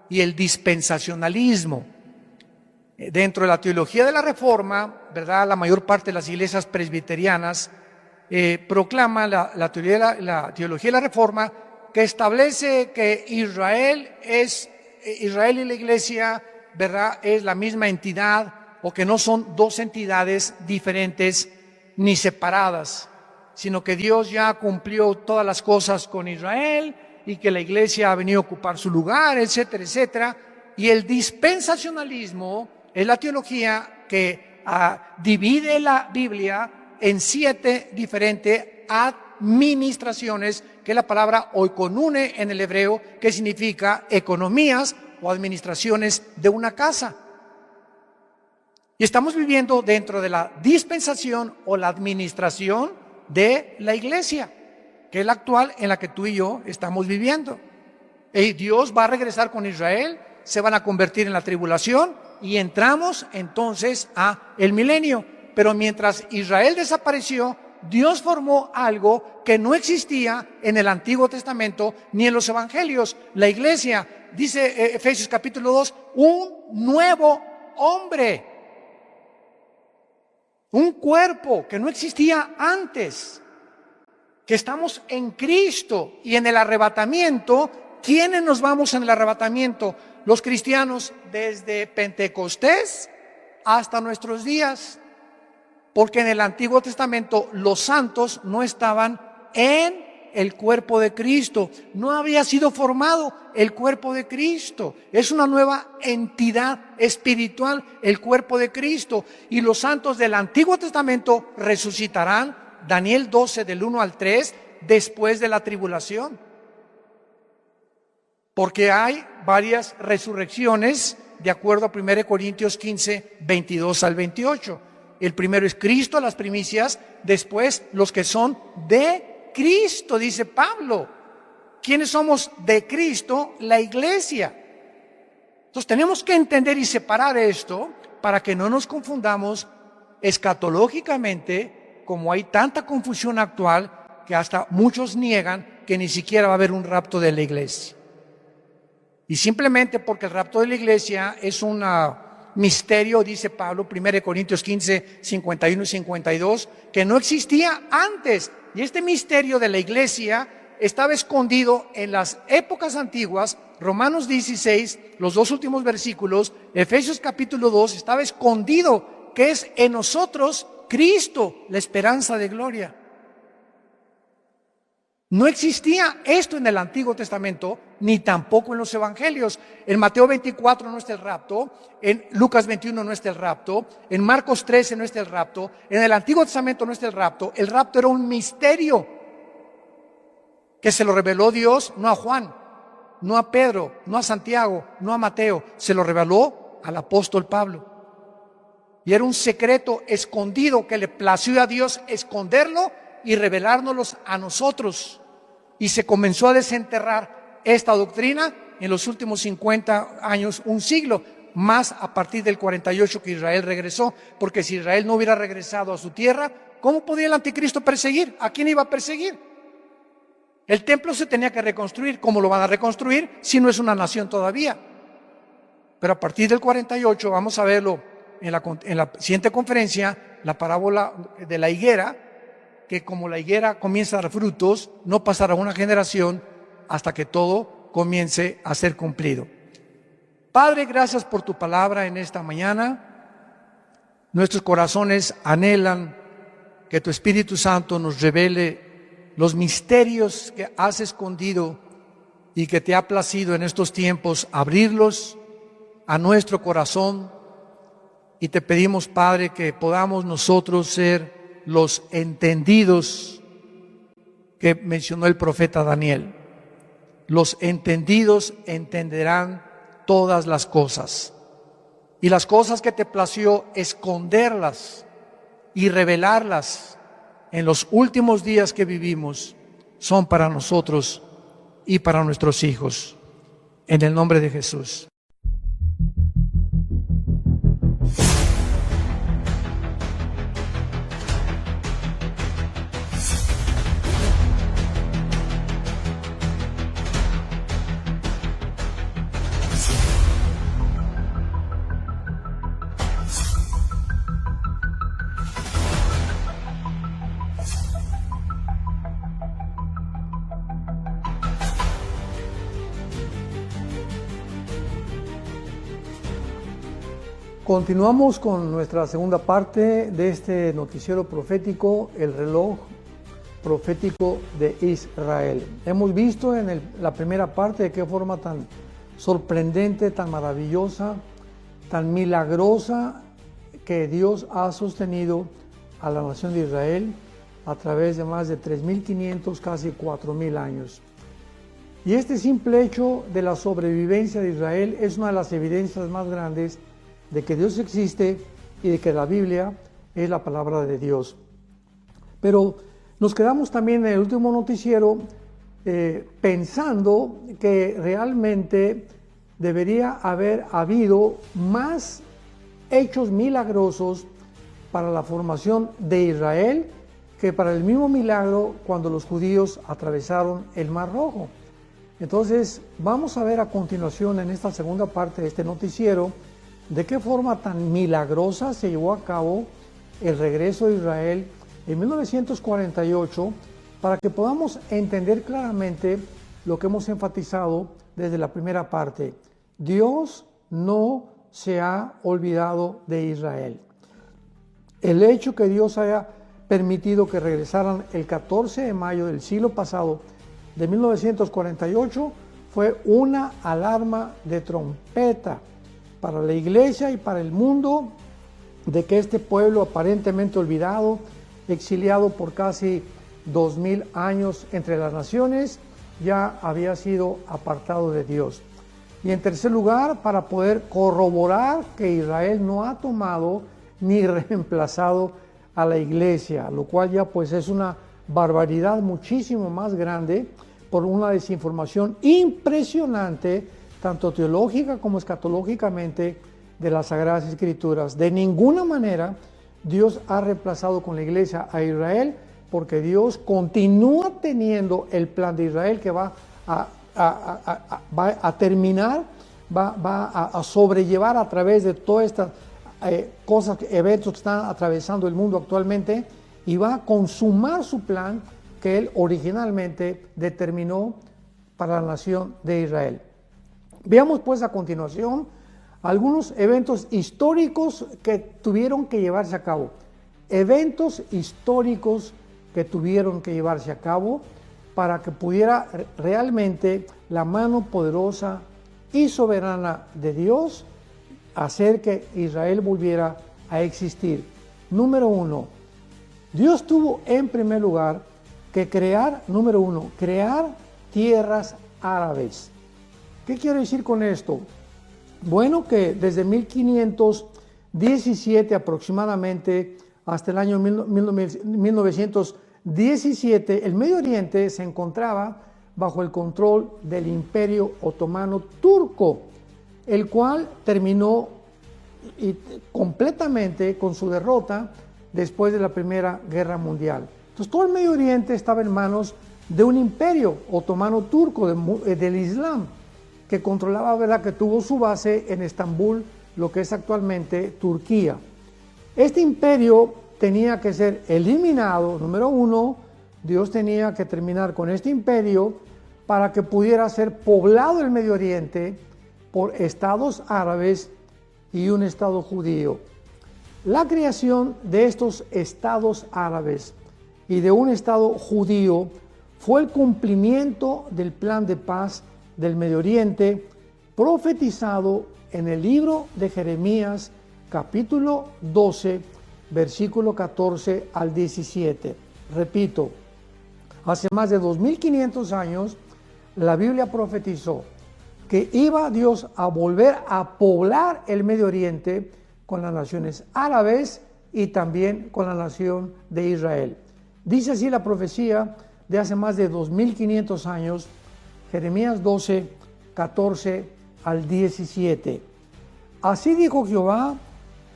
y el dispensacionalismo. Dentro de la teología de la Reforma, ¿verdad?, la mayor parte de las iglesias presbiterianas proclama la teología de la Reforma, que establece que Israel y la iglesia, ¿verdad?, es la misma entidad, o que no son dos entidades diferentes ni separadas, sino que Dios ya cumplió todas las cosas con Israel y que la iglesia ha venido a ocupar su lugar, etcétera, etcétera. Y el dispensacionalismo es la teología que divide la Biblia en 7 diferentes administraciones, que es la palabra oikonune en el hebreo, que significa economías o administraciones de una casa. Y estamos viviendo dentro de la dispensación o la administración de la iglesia, que es la actual en la que tú y yo estamos viviendo. Y Dios va a regresar con Israel, se van a convertir en la tribulación y entramos entonces a el milenio. Pero mientras Israel desapareció, Dios formó algo que no existía en el Antiguo Testamento ni en los Evangelios. La iglesia, dice Efesios capítulo 2, un nuevo hombre. Un cuerpo que no existía antes, que estamos en Cristo. Y en el arrebatamiento, ¿quiénes nos vamos en el arrebatamiento? Los cristianos desde Pentecostés hasta nuestros días, porque en el Antiguo Testamento los santos no estaban en el cuerpo de Cristo, no había sido formado el cuerpo de Cristo. Es una nueva entidad espiritual, el cuerpo de Cristo. Y los santos del Antiguo Testamento resucitarán, Daniel 12 del 1 al 3, después de la tribulación. Porque hay varias resurrecciones, de acuerdo a 1 Corintios 15, 22 al 28. El primero es Cristo, las primicias, después los que son de Cristo, dice Pablo. ¿Quiénes somos de Cristo? La iglesia. Entonces tenemos que entender y separar esto para que no nos confundamos escatológicamente, como hay tanta confusión actual que hasta muchos niegan que ni siquiera va a haber un rapto de la iglesia. Y simplemente porque el rapto de la iglesia es un misterio, dice Pablo, 1 Corintios 15, 51 y 52, que no existía antes. Y este misterio de la iglesia estaba escondido en las épocas antiguas. Romanos 16, los dos últimos versículos, Efesios capítulo 2, estaba escondido, que es en nosotros Cristo, la esperanza de gloria. No existía esto en el Antiguo Testamento, ni tampoco en los Evangelios. En Mateo 24 no está el rapto, en Lucas 21 no está el rapto, en Marcos 13 no está el rapto, en el Antiguo Testamento no está el rapto. El rapto era un misterio que se lo reveló Dios, no a Juan, no a Pedro, no a Santiago, no a Mateo, se lo reveló al apóstol Pablo. Y era un secreto escondido que le plació a Dios esconderlo y revelárnoslos a nosotros. Y se comenzó a desenterrar esta doctrina en los últimos 50 años, un siglo, más a partir del 48 que Israel regresó, porque si Israel no hubiera regresado a su tierra, ¿cómo podía el anticristo perseguir? ¿A quién iba a perseguir? El templo se tenía que reconstruir. ¿Cómo lo van a reconstruir si no es una nación todavía? Pero a partir del 48, vamos a verlo en la siguiente conferencia, la parábola de la higuera, que como la higuera comienza a dar frutos, no pasará una generación hasta que todo comience a ser cumplido. Padre, gracias por tu palabra en esta mañana. Nuestros corazones anhelan que tu Espíritu Santo nos revele los misterios que has escondido y que te ha placido en estos tiempos abrirlos a nuestro corazón. Y te pedimos, Padre, que podamos nosotros ser los entendidos que mencionó el profeta Daniel. Los entendidos entenderán todas las cosas. Y las cosas que te plació esconderlas y revelarlas en los últimos días que vivimos son para nosotros y para nuestros hijos. En el nombre de Jesús. Continuamos con nuestra segunda parte de este noticiero profético, el reloj profético de Israel. Hemos visto en la primera parte de qué forma tan sorprendente, tan maravillosa, tan milagrosa que Dios ha sostenido a la nación de Israel a través de más de 3.500, casi 4.000 años. Y este simple hecho de la sobrevivencia de Israel es una de las evidencias más grandes de que Dios existe y de que la Biblia es la palabra de Dios. Pero nos quedamos también en el último noticiero pensando que realmente debería haber habido más hechos milagrosos para la formación de Israel que para el mismo milagro cuando los judíos atravesaron el Mar Rojo. Entonces vamos a ver a continuación en esta segunda parte de este noticiero de qué forma tan milagrosa se llevó a cabo el regreso de Israel en 1948 para que podamos entender claramente lo que hemos enfatizado desde la primera parte. Dios no se ha olvidado de Israel. El hecho que Dios haya permitido que regresaran el 14 de mayo del siglo pasado, de 1948, fue una alarma de trompeta para la iglesia y para el mundo de que este pueblo aparentemente olvidado, exiliado por casi 2000 años entre las naciones, ya había sido apartado de Dios. Y en tercer lugar, para poder corroborar que Israel no ha tomado ni reemplazado a la iglesia, lo cual ya pues es una barbaridad muchísimo más grande por una desinformación impresionante tanto teológica como escatológicamente, de las Sagradas Escrituras. De ninguna manera Dios ha reemplazado con la iglesia a Israel, porque Dios continúa teniendo el plan de Israel que va a terminar, va a sobrellevar a través de todas estas cosas, eventos que están atravesando el mundo actualmente, y va a consumar su plan que Él originalmente determinó para la nación de Israel. Veamos pues a continuación algunos eventos históricos que tuvieron que llevarse a cabo. Eventos históricos que tuvieron que llevarse a cabo para que pudiera realmente la mano poderosa y soberana de Dios hacer que Israel volviera a existir. Número 1, Dios tuvo en primer lugar que crear tierras árabes. ¿Qué quiero decir con esto? Bueno, que desde 1517 aproximadamente hasta el año 1917, el Medio Oriente se encontraba bajo el control del Imperio Otomano Turco, el cual terminó completamente con su derrota después de la Primera Guerra Mundial. Entonces todo el Medio Oriente estaba en manos de un imperio otomano turco del Islam, que controlaba, ¿verdad?, que tuvo su base en Estambul, lo que es actualmente Turquía. Este imperio tenía que ser eliminado. Número 1, Dios tenía que terminar con este imperio para que pudiera ser poblado el Medio Oriente por estados árabes y un estado judío. La creación de estos estados árabes y de un estado judío fue el cumplimiento del plan de paz del Medio Oriente profetizado en el libro de Jeremías, capítulo 12, versículo 14 al 17. Repito, hace más de 2500 años la Biblia profetizó que iba Dios a volver a poblar el Medio Oriente con las naciones árabes y también con la nación de Israel. Dice así la profecía de hace más de 2500 años, Jeremías 12, 14 al 17. Así dijo Jehová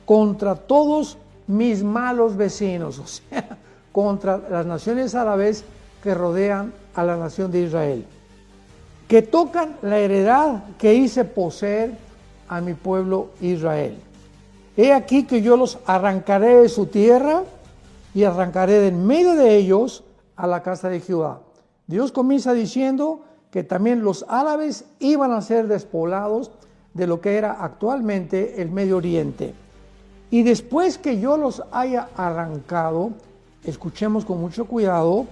contra todos mis malos vecinos, o sea, contra las naciones árabes que rodean a la nación de Israel, que tocan la heredad que hice poseer a mi pueblo Israel. He aquí que yo los arrancaré de su tierra y arrancaré de en medio de ellos a la casa de Jehová. Dios comienza diciendo que también los árabes iban a ser despoblados de lo que era actualmente el Medio Oriente. Y después que yo los haya arrancado, escuchemos con mucho cuidado,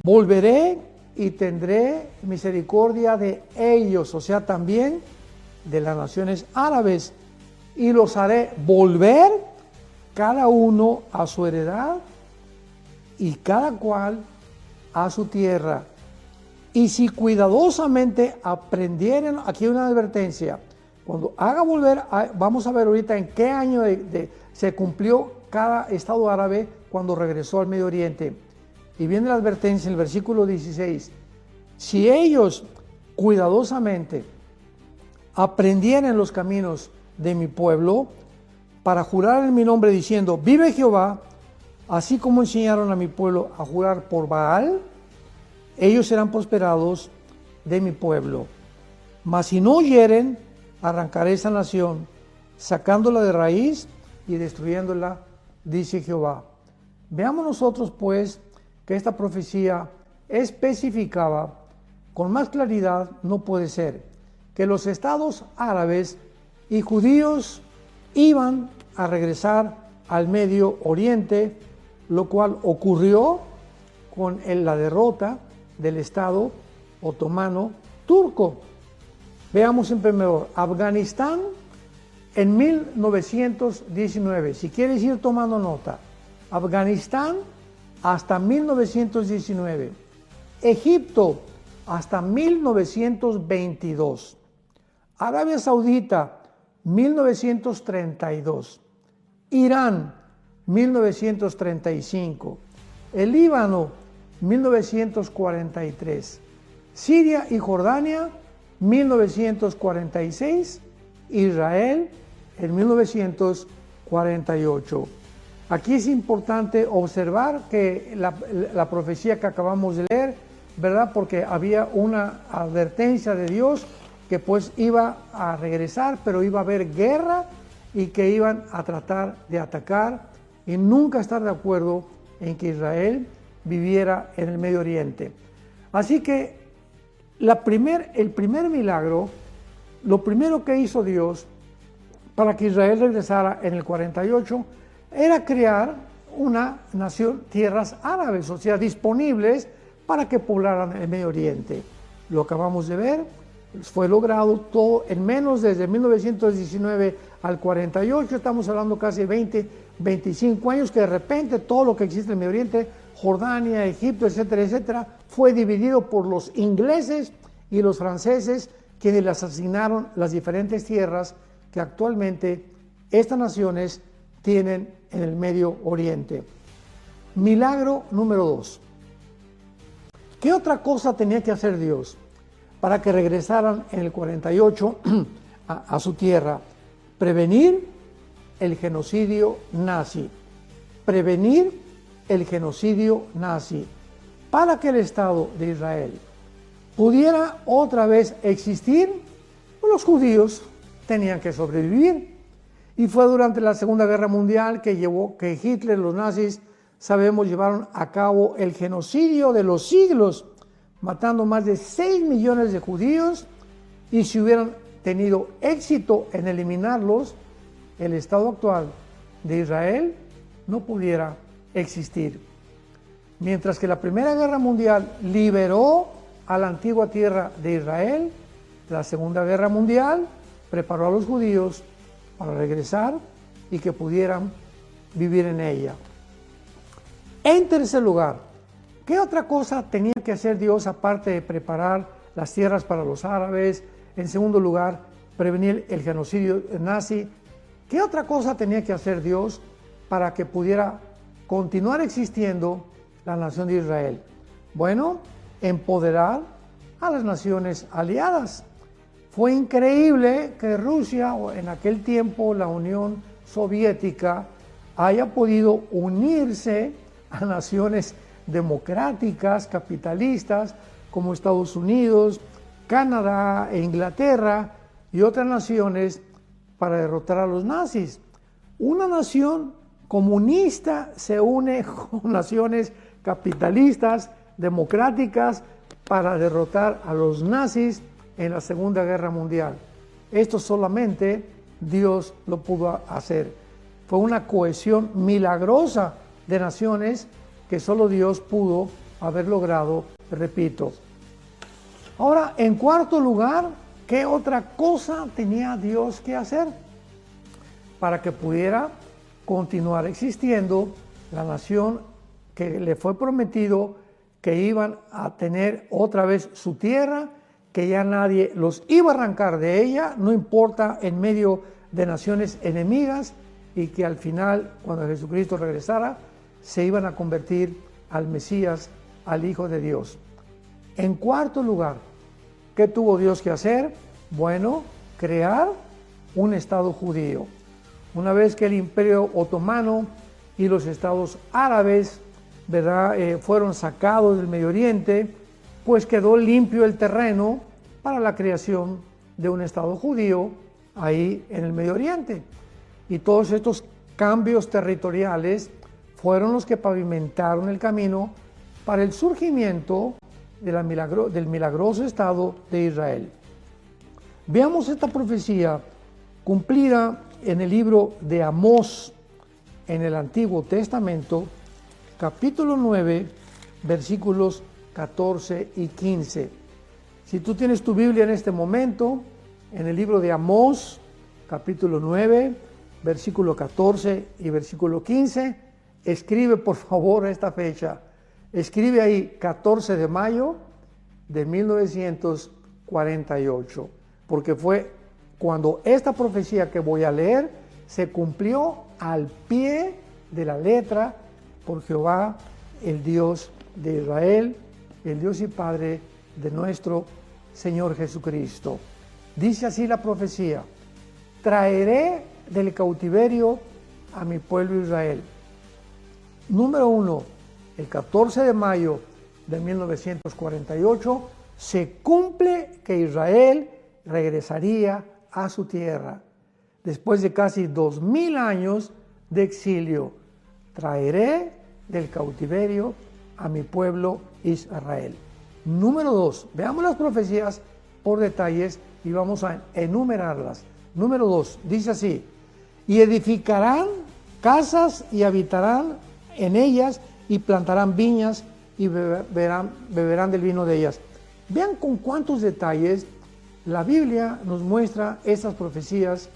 volveré y tendré misericordia de ellos, o sea, también de las naciones árabes, y los haré volver cada uno a su heredad y cada cual a su tierra. Y si cuidadosamente aprendieren, aquí hay una advertencia, cuando haga volver, vamos a ver ahorita en qué año se cumplió cada estado árabe cuando regresó al Medio Oriente. Y viene la advertencia en el versículo 16, si ellos cuidadosamente aprendieran los caminos de mi pueblo, para jurar en mi nombre diciendo, vive Jehová, así como enseñaron a mi pueblo a jurar por Baal, ellos serán prosperados de mi pueblo. Mas si no oyeren, arrancaré esa nación, sacándola de raíz y destruyéndola, dice Jehová. Veamos nosotros pues que esta profecía especificaba con más claridad, no puede ser, que los estados árabes y judíos iban a regresar al Medio Oriente, lo cual ocurrió con la derrota del Estado otomano turco. Veamos en primer lugar, Afganistán en 1919, si quieres ir tomando nota, Afganistán hasta 1919, Egipto hasta 1922, Arabia Saudita 1932, Irán 1935, el Líbano 1943, Siria y Jordania 1946, Israel en 1948. Aquí es importante observar que la profecía que acabamos de leer, ¿verdad? Porque había una advertencia de Dios que pues iba a regresar, pero iba a haber guerra y que iban a tratar de atacar y nunca estar de acuerdo en que Israel viviera en el Medio Oriente. Así que el primer milagro, lo primero que hizo Dios para que Israel regresara en el 48, era crear una nación, tierras árabes, o sea, disponibles para que poblaran el Medio Oriente. Lo acabamos de ver, fue logrado todo en menos desde 1919 al 48, estamos hablando casi 20, 25 años, que de repente todo lo que existe en el Medio Oriente, Jordania, Egipto, etcétera, etcétera, fue dividido por los ingleses y los franceses, quienes les asignaron las diferentes tierras que actualmente estas naciones tienen en el Medio Oriente. Milagro número 2. ¿Qué otra cosa tenía que hacer Dios para que regresaran en el 48 a su tierra? Prevenir el genocidio nazi. Prevenir el genocidio nazi. Para que el Estado de Israel pudiera otra vez existir, los judíos tenían que sobrevivir. Y fue durante la Segunda Guerra Mundial que Hitler, los nazis, sabemos, llevaron a cabo el genocidio de los siglos, matando más de 6 millones de judíos, y si hubieran tenido éxito en eliminarlos, el Estado actual de Israel no pudiera existir. Mientras que la Primera Guerra Mundial liberó a la antigua tierra de Israel, la Segunda Guerra Mundial preparó a los judíos para regresar y que pudieran vivir en ella. En tercer lugar, ¿qué otra cosa tenía que hacer Dios aparte de preparar las tierras para los árabes? En segundo lugar, prevenir el genocidio nazi. ¿Qué otra cosa tenía que hacer Dios para que pudiera continuar existiendo la nación de Israel? Bueno, empoderar a las naciones aliadas. Fue increíble que Rusia, o en aquel tiempo la Unión Soviética, haya podido unirse a naciones democráticas, capitalistas, como Estados Unidos, Canadá e Inglaterra y otras naciones para derrotar a los nazis. Una nación comunista se une con naciones capitalistas, democráticas, para derrotar a los nazis en la Segunda Guerra Mundial. Esto solamente Dios lo pudo hacer. Fue una cohesión milagrosa de naciones que solo Dios pudo haber logrado, repito. Ahora, en cuarto lugar, ¿qué otra cosa tenía Dios que hacer para que pudiera continuar existiendo la nación que le fue prometido que iban a tener otra vez su tierra, que ya nadie los iba a arrancar de ella, no importa, en medio de naciones enemigas, y que al final, cuando Jesucristo regresara, se iban a convertir al Mesías, al Hijo de Dios. En cuarto lugar, ¿qué tuvo Dios que hacer? Bueno, crear un Estado judío. Una vez que el Imperio Otomano y los estados árabes, ¿verdad?, fueron sacados del Medio Oriente, pues quedó limpio el terreno para la creación de un Estado judío ahí en el Medio Oriente. Y todos estos cambios territoriales fueron los que pavimentaron el camino para el surgimiento del milagroso Estado de Israel. Veamos esta profecía cumplida en el libro de Amós, en el Antiguo Testamento, capítulo 9, versículos 14 y 15. Si tú tienes tu Biblia en este momento, en el libro de Amós, capítulo 9, versículo 14 y versículo 15, escribe por favor esta fecha. Escribe ahí 14 de mayo de 1948, porque fue cuando esta profecía que voy a leer se cumplió al pie de la letra por Jehová, el Dios de Israel, el Dios y Padre de nuestro Señor Jesucristo. Dice así la profecía: traeré del cautiverio a mi pueblo Israel. Número 1, el 14 de mayo de 1948 se cumple que Israel regresaría a su tierra. Después de casi 2000 años de exilio, traeré del cautiverio a mi pueblo Israel. Número 2, veamos las profecías por detalles y vamos a enumerarlas. Número 2, dice así: y edificarán casas y habitarán en ellas y plantarán viñas y beberán del vino de ellas. Vean con cuántos detalles la Biblia nos muestra estas profecías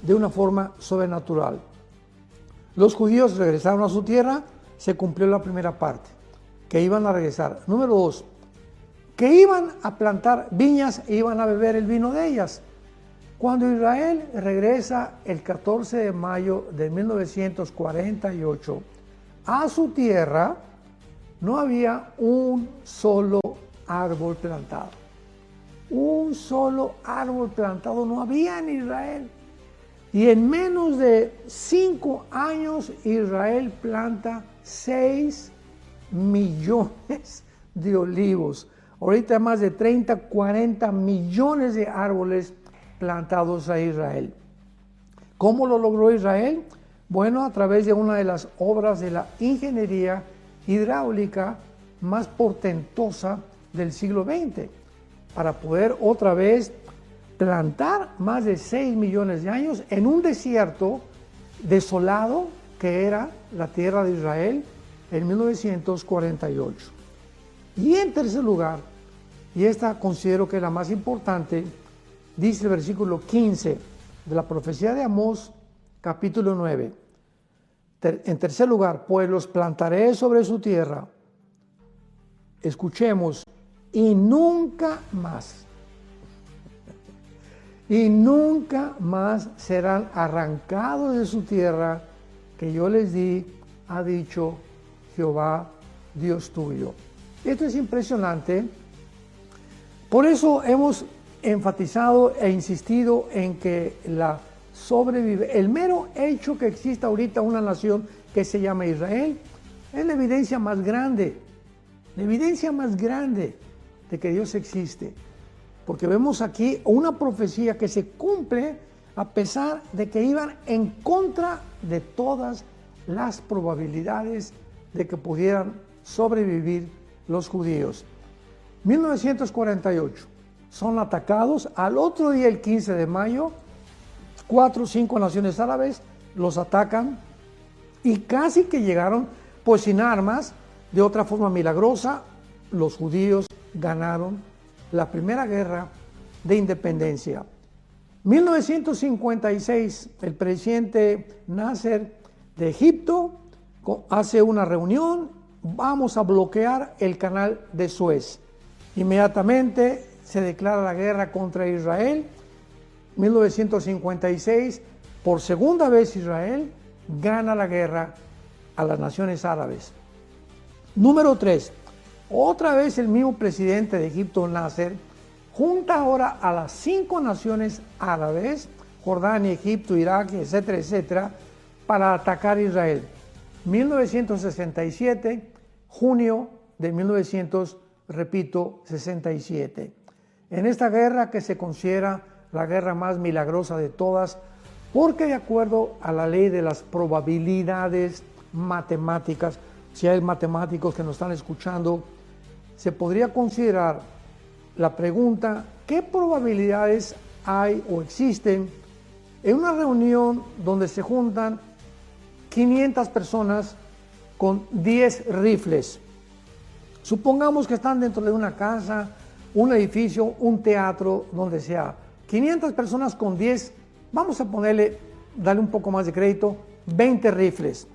de una forma sobrenatural. Los judíos regresaron a su tierra, se cumplió la primera parte, que iban a regresar. Número 2, que iban a plantar viñas e iban a beber el vino de ellas. Cuando Israel regresa el 14 de mayo de 1948 a su tierra, no había un solo árbol plantado. Un solo árbol plantado no había en Israel. Y en menos de 5 años Israel planta 6 millones de olivos. Ahorita más de 30, 40 millones de árboles plantados a Israel. ¿Cómo lo logró Israel? Bueno, a través de una de las obras de la ingeniería hidráulica más portentosa del siglo XX, para poder otra vez plantar más de 6 millones de años en un desierto desolado que era la tierra de Israel en 1948. Y en tercer lugar, y esta considero que es la más importante, dice el versículo 15 de la profecía de Amós, capítulo 9. En tercer lugar, pues los plantaré sobre su tierra. Escuchemos, y nunca más. Y nunca más serán arrancados de su tierra que yo les di, ha dicho Jehová, Dios tuyo. Esto es impresionante. Por eso hemos enfatizado e insistido en que el mero hecho que exista ahorita una nación que se llama Israel es la evidencia más grande de que Dios existe. Porque vemos aquí una profecía que se cumple a pesar de que iban en contra de todas las probabilidades de que pudieran sobrevivir los judíos. 1948, son atacados. Al otro día, el 15 de mayo, 4 o 5 naciones árabes los atacan y casi que llegaron pues sin armas. De otra forma milagrosa, los judíos ganaron la primera guerra de independencia. 1956, el presidente Nasser de Egipto hace una reunión: vamos a bloquear el canal de Suez. Inmediatamente se declara la guerra contra Israel. 1956, por segunda vez Israel gana la guerra a las naciones árabes. Número 3, otra vez el mismo presidente de Egipto, Nasser, junta ahora a las 5 naciones árabes, Jordania, Egipto, Irak, etcétera, etcétera, para atacar a Israel. 1967, junio de 1967. En esta guerra, que se considera la guerra más milagrosa de todas, porque de acuerdo a la ley de las probabilidades matemáticas, si hay matemáticos que nos están escuchando, se podría considerar la pregunta: ¿qué probabilidades hay o existen en una reunión donde se juntan 500 personas con 10 rifles? Supongamos que están dentro de una casa, un edificio, un teatro, donde sea. 500 personas con 10, vamos a darle un poco más de crédito, 20 rifles.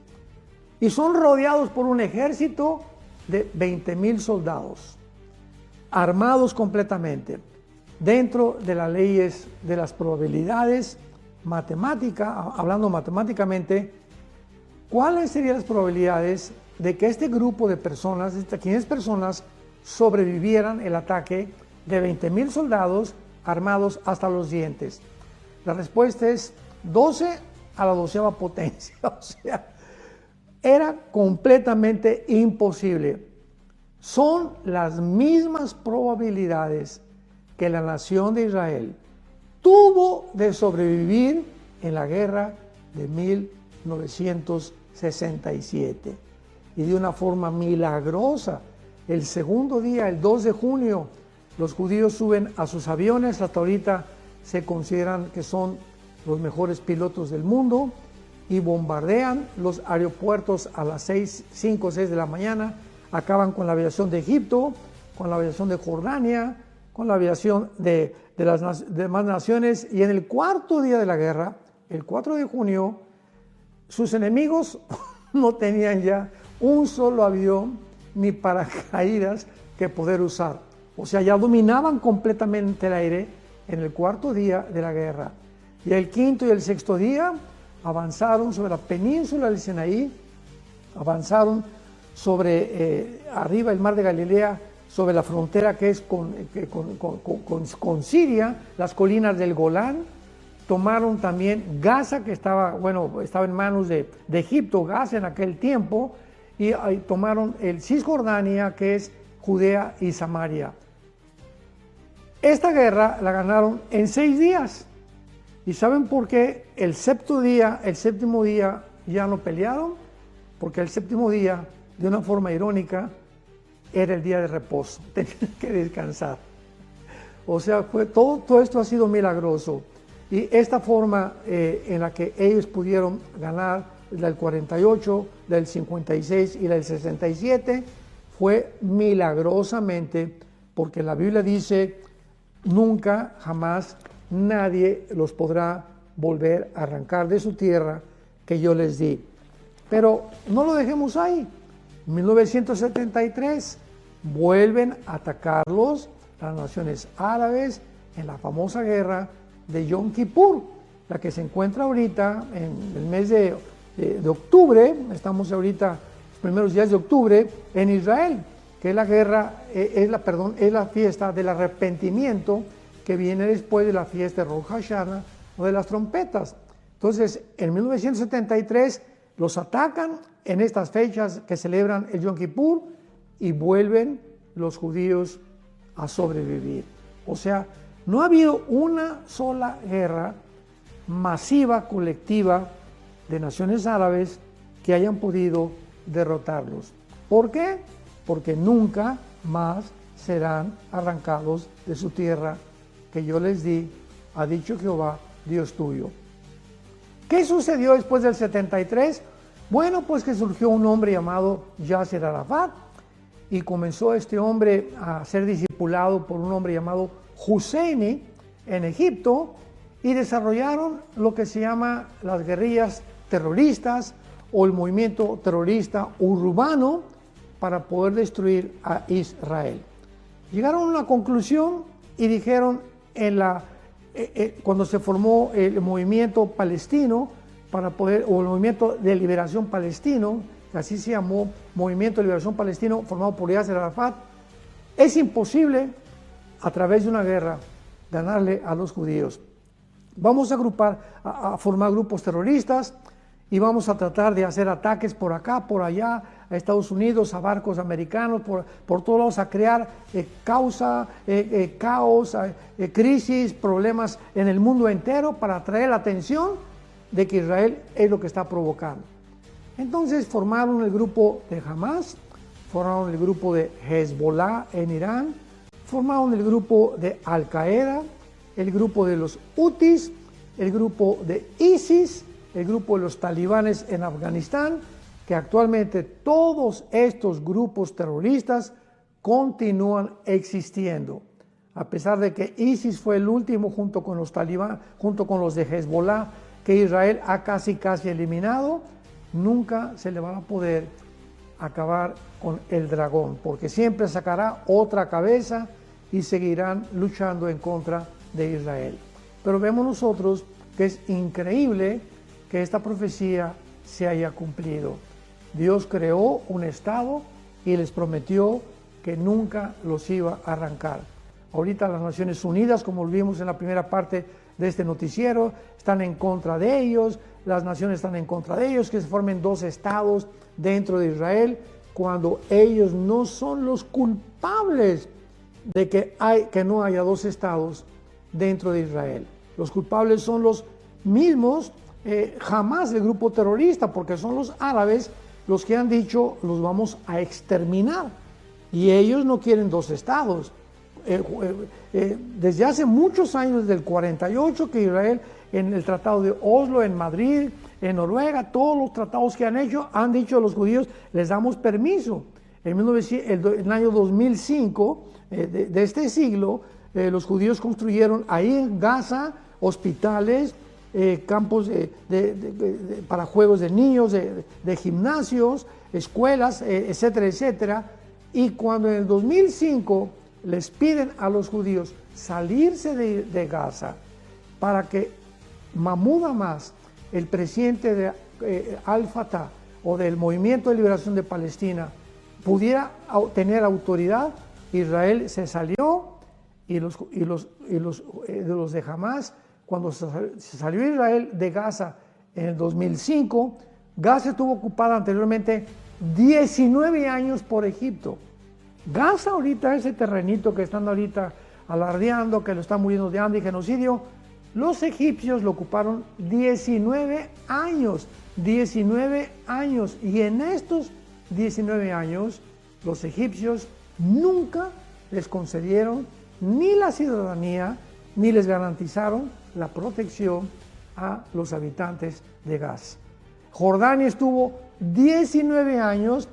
Y son rodeados por un ejército de 20,000 soldados, armados completamente. Dentro de las leyes de las probabilidades matemáticas, hablando matemáticamente, ¿cuáles serían las probabilidades de que este grupo de personas, estas 500 personas, sobrevivieran el ataque de 20,000 soldados armados hasta los dientes? La respuesta es 12 a la 12ª potencia. O sea, era completamente imposible. Son las mismas probabilidades que la nación de Israel tuvo de sobrevivir en la guerra de 1967. Y de una forma milagrosa, el segundo día, el 2 de junio, los judíos suben a sus aviones. Hasta ahorita se consideran que son los mejores pilotos del mundo y bombardean los aeropuertos a las 5 o 6 de la mañana. Acaban con la aviación de Egipto, con la aviación de Jordania, con la aviación de las demás naciones. Y en el cuarto día de la guerra, el 4 de junio, sus enemigos no tenían ya un solo avión ni paracaídas que poder usar. O sea, ya dominaban completamente el aire en el cuarto día de la guerra. Y el quinto y el sexto día avanzaron sobre la península del Sinaí, avanzaron sobre arriba el mar de Galilea, sobre la frontera que es con Siria, las colinas del Golán. Tomaron también Gaza, que estaba en manos de Egipto, Gaza en aquel tiempo, y tomaron el Cisjordania, que es Judea y Samaria. Esta guerra la ganaron en 6 días. ¿Y saben por qué el séptimo día ya no pelearon? Porque el séptimo día, de una forma irónica, era el día de reposo. Tenían que descansar. O sea, todo esto ha sido milagroso. Y esta forma en la que ellos pudieron ganar la del 48, la del 56 y la del 67 fue milagrosamente, porque la Biblia dice: nunca, jamás, nadie los podrá volver a arrancar de su tierra que yo les di. Pero no lo dejemos ahí. En 1973 vuelven a atacarlos las naciones árabes en la famosa guerra de Yom Kippur, la que se encuentra ahorita en el mes de octubre. Estamos ahorita los primeros días de octubre en Israel, que es la guerra, es la fiesta del arrepentimiento, que viene después de la fiesta de Rosh Hashanah o de las trompetas. Entonces, en 1973 los atacan en estas fechas que celebran el Yom Kippur y vuelven los judíos a sobrevivir. O sea, no ha habido una sola guerra masiva, colectiva, de naciones árabes que hayan podido derrotarlos. ¿Por qué? Porque nunca más serán arrancados de su tierra que yo les di, ha dicho Jehová, Dios tuyo. ¿Qué sucedió después del 73? Bueno, pues que surgió un hombre llamado Yasser Arafat, y comenzó este hombre a ser discipulado por un hombre llamado Husseini en Egipto, y desarrollaron lo que se llama las guerrillas terroristas o el movimiento terrorista urbano para poder destruir a Israel. Llegaron a una conclusión y dijeron, cuando se formó el movimiento palestino o el movimiento de liberación palestino, que así se llamó, Movimiento de Liberación Palestino, formado por Yasser Arafat, es imposible a través de una guerra ganarle a los judíos. Vamos a formar grupos terroristas y vamos a tratar de hacer ataques por acá, por allá, a Estados Unidos, a barcos americanos, por todos lados, a crear caos, crisis, problemas en el mundo entero para atraer la atención de que Israel es lo que está provocando. Entonces formaron el grupo de Hamas, formaron el grupo de Hezbollah en Irán, formaron el grupo de Al Qaeda, el grupo de los Hutis, el grupo de ISIS, el grupo de los talibanes en Afganistán, que actualmente todos estos grupos terroristas continúan existiendo. A pesar de que ISIS fue el último junto con los talibanes, junto con los de Hezbollah, que Israel ha casi eliminado, nunca se le va a poder acabar con el dragón, porque siempre sacará otra cabeza y seguirán luchando en contra de Israel. Pero vemos nosotros que es increíble que esta profecía se haya cumplido. Dios creó un estado y les prometió que nunca los iba a arrancar. Ahorita las Naciones Unidas, como vimos en la primera parte de este noticiero, están en contra de ellos, las naciones están en contra de ellos, que se formen dos estados dentro de Israel, cuando ellos no son los culpables de que no haya dos estados dentro de Israel. Los culpables son los mismos, jamás el grupo terrorista, porque son los árabes los que han dicho los vamos a exterminar, y ellos no quieren dos estados. Desde hace muchos años, desde el 48, que Israel, en el Tratado de Oslo, en Madrid, en Noruega, todos los tratados que han hecho, han dicho a los judíos, les damos permiso. En el año 2005 de este siglo, los judíos construyeron ahí en Gaza hospitales, campos para juegos de niños, de gimnasios, escuelas, etcétera, etcétera. Y cuando en el 2005 les piden a los judíos salirse de Gaza para que Mahmoud Abbas, el presidente de Al-Fatah o del Movimiento de Liberación de Palestina, pudiera tener autoridad, Israel se salió, y los de Hamas, cuando se salió Israel de Gaza en el 2005, Gaza estuvo ocupada anteriormente 19 años por Egipto. Gaza ahorita, ese terrenito que están ahorita alardeando, que lo están muriendo de hambre y genocidio, los egipcios lo ocuparon 19 años, y en estos 19 años los egipcios nunca les concedieron ni la ciudadanía, ni les garantizaron la protección a los habitantes de Gaza. Jordania estuvo 19 años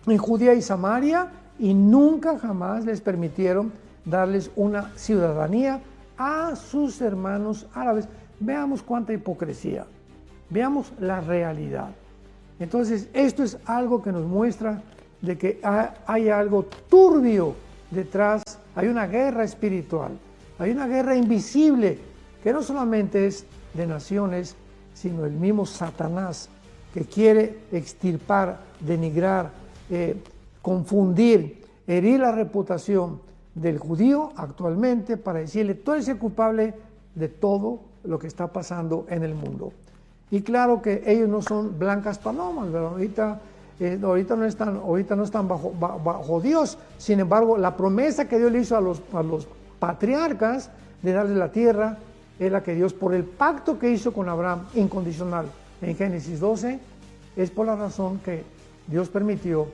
en Judea y Samaria y nunca jamás les permitieron darles una ciudadanía a sus hermanos árabes. Veamos cuánta hipocresía, veamos la realidad. Entonces, esto es algo que nos muestra de que hay algo turbio detrás, hay una guerra espiritual, hay una guerra invisible, que no solamente es de naciones, sino el mismo Satanás, que quiere extirpar, denigrar, confundir, herir la reputación del judío actualmente para decirle, tú eres el culpable de todo lo que está pasando en el mundo. Y claro que ellos no son blancas palomas, ¿verdad? Ahorita no están bajo Dios. Sin embargo, la promesa que Dios le hizo a los patriarcas de darle la tierra es la que Dios, por el pacto que hizo con Abraham incondicional en Génesis 12, es por la razón que Dios permitió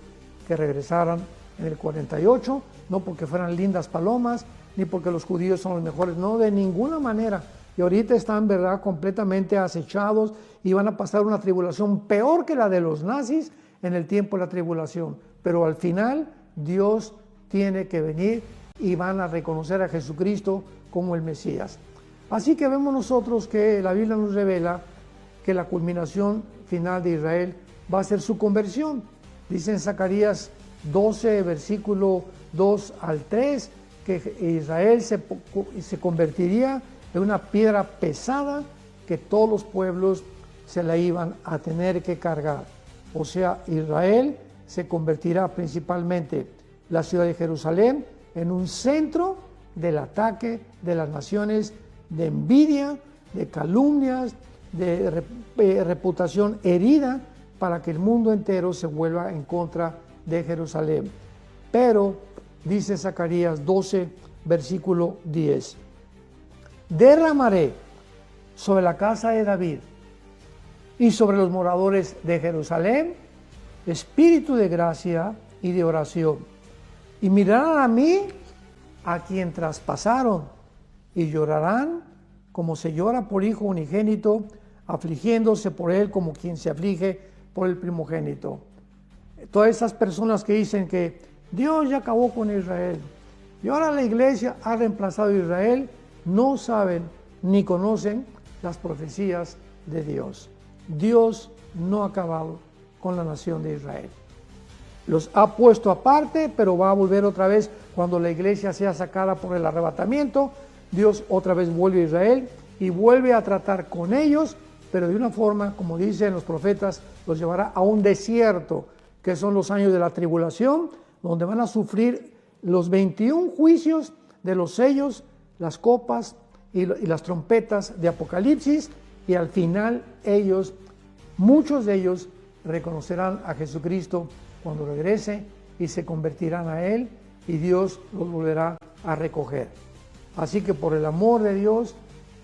que regresaran en el 48, no porque fueran lindas palomas, ni porque los judíos son los mejores, no, de ninguna manera. Y ahorita están, ¿verdad?, completamente acechados y van a pasar una tribulación peor que la de los nazis en el tiempo de la tribulación. Pero al final Dios tiene que venir y van a reconocer a Jesucristo como el Mesías. Así que vemos nosotros que la Biblia nos revela que la culminación final de Israel va a ser su conversión. Dice en Zacarías 12, versículo 2 al 3, que Israel se convertiría en una piedra pesada que todos los pueblos se la iban a tener que cargar. O sea, Israel se convertirá principalmente, la ciudad de Jerusalén, en un centro del ataque de las naciones, de envidia, de calumnias, de reputación herida, para que el mundo entero se vuelva en contra de Jerusalén. Pero, dice Zacarías 12, versículo 10, derramaré sobre la casa de David y sobre los moradores de Jerusalén espíritu de gracia y de oración, y mirarán a mí, a quien traspasaron, y llorarán como se llora por hijo unigénito, afligiéndose por él como quien se aflige por el primogénito. Todas esas personas que dicen que Dios ya acabó con Israel y ahora la iglesia ha reemplazado a Israel, no saben ni conocen las profecías de Dios. Dios no ha acabado con la nación de Israel. Los ha puesto aparte, pero va a volver otra vez cuando la iglesia sea sacada por el arrebatamiento. Dios otra vez vuelve a Israel y vuelve a tratar con ellos, pero de una forma, como dicen los profetas, los llevará a un desierto, que son los años de la tribulación, donde van a sufrir los 21 juicios de los sellos, las copas y las trompetas de Apocalipsis, y al final muchos de ellos reconocerán a Jesucristo cuando regrese y se convertirán a Él, y Dios los volverá a recoger. Así que por el amor de Dios,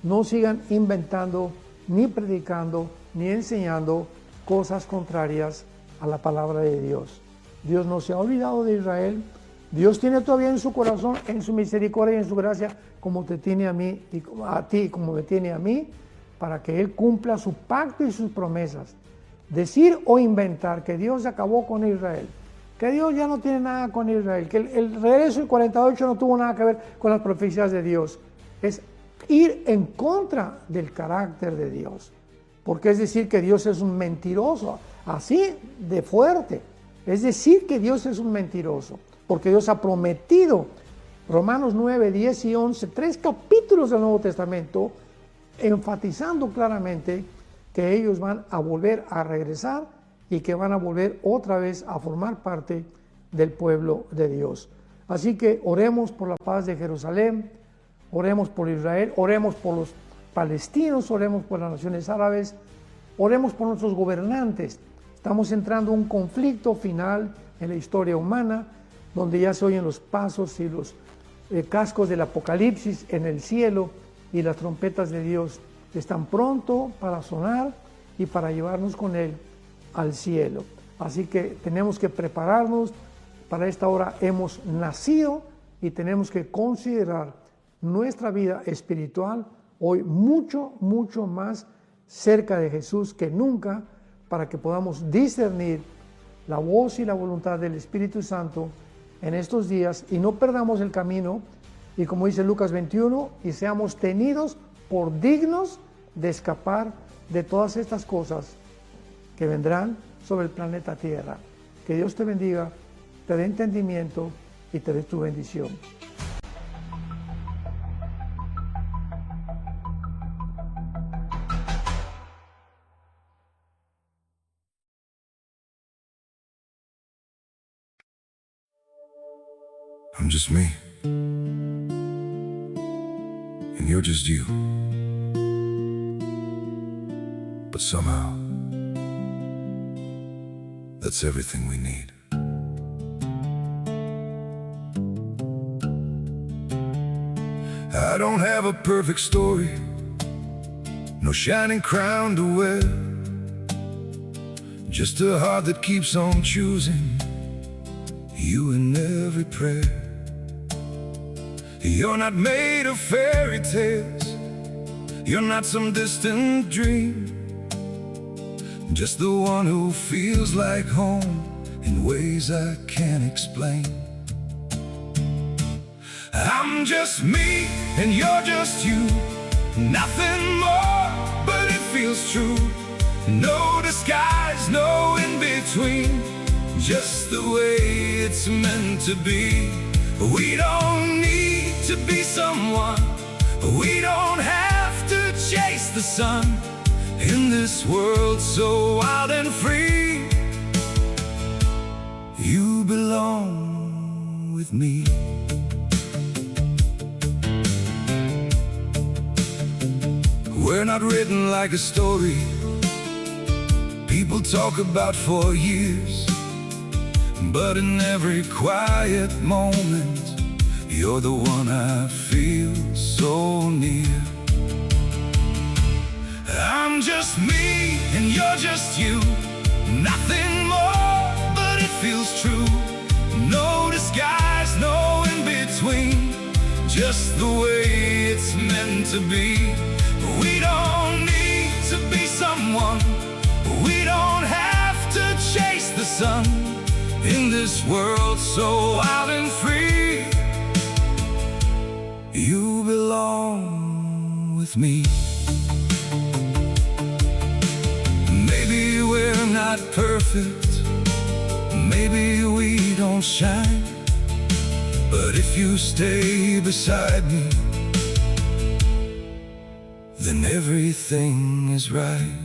no sigan inventando, ni predicando, ni enseñando cosas contrarias a la palabra de Dios. Dios no se ha olvidado de Israel. Dios tiene todavía en su corazón, en su misericordia y en su gracia, como te tiene a mí y a ti, como me tiene a mí, para que Él cumpla su pacto y sus promesas. Decir o inventar que Dios acabó con Israel, que Dios ya no tiene nada con Israel, que el regreso del 48 no tuvo nada que ver con las profecías de Dios, es ir en contra del carácter de Dios. Porque es decir que Dios es un mentiroso, así de fuerte. Es decir que Dios es un mentiroso, porque Dios ha prometido, Romanos 9, 10 y 11, 3 capítulos del Nuevo Testamento, enfatizando claramente que ellos van a volver a regresar y que van a volver otra vez a formar parte del pueblo de Dios. Así que oremos por la paz de Jerusalén, oremos por Israel, oremos por los palestinos, oremos por las naciones árabes, oremos por nuestros gobernantes. Estamos entrando en un conflicto final en la historia humana, donde ya se oyen los pasos y los cascos del Apocalipsis en el cielo, y las trompetas de Dios están pronto para sonar y para llevarnos con Él al cielo. Así que tenemos que prepararnos para esta hora. Hemos nacido y tenemos que considerar nuestra vida espiritual hoy mucho, mucho más cerca de Jesús que nunca, para que podamos discernir la voz y la voluntad del Espíritu Santo en estos días y no perdamos el camino, y como dice Lucas 21, y seamos tenidos por dignos de escapar de todas estas cosas que vendrán sobre el planeta Tierra. Que Dios te bendiga, te dé entendimiento y te dé tu bendición. I'm just me, and you're just you. But somehow, that's everything we need. I don't have a perfect story, no shining crown to wear, just a heart that keeps on choosing you in every prayer. You're not made of fairy tales, you're not some distant dream, just the one who feels like home in ways I can't explain. I'm just me and you're just you, nothing more, but it feels true. No disguise, no in between, just the way it's meant to be. We don't need to be someone, we don't have to chase the sun, in this world so wild and free. You belong with me. We're not written like a story people talk about for years, but in every quiet moment, you're the one I feel so near. I'm just me and you're just you, nothing more, but it feels true. No disguise, no in between, just the way it's meant to be. We don't need to be someone, we don't have to chase the sun, in this world so wild and free. You belong with me. Maybe we're not perfect, maybe we don't shine, but if you stay beside me, then everything is right.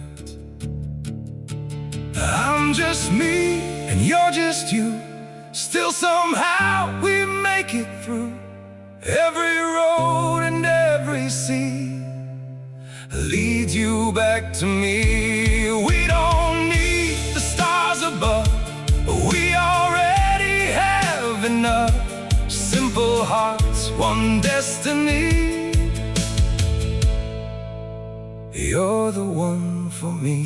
I'm just me and you're just you, still somehow we make it through. Every road and every sea lead you back to me. We don't need the stars above, we already have enough. Simple hearts, one destiny. You're the one for me.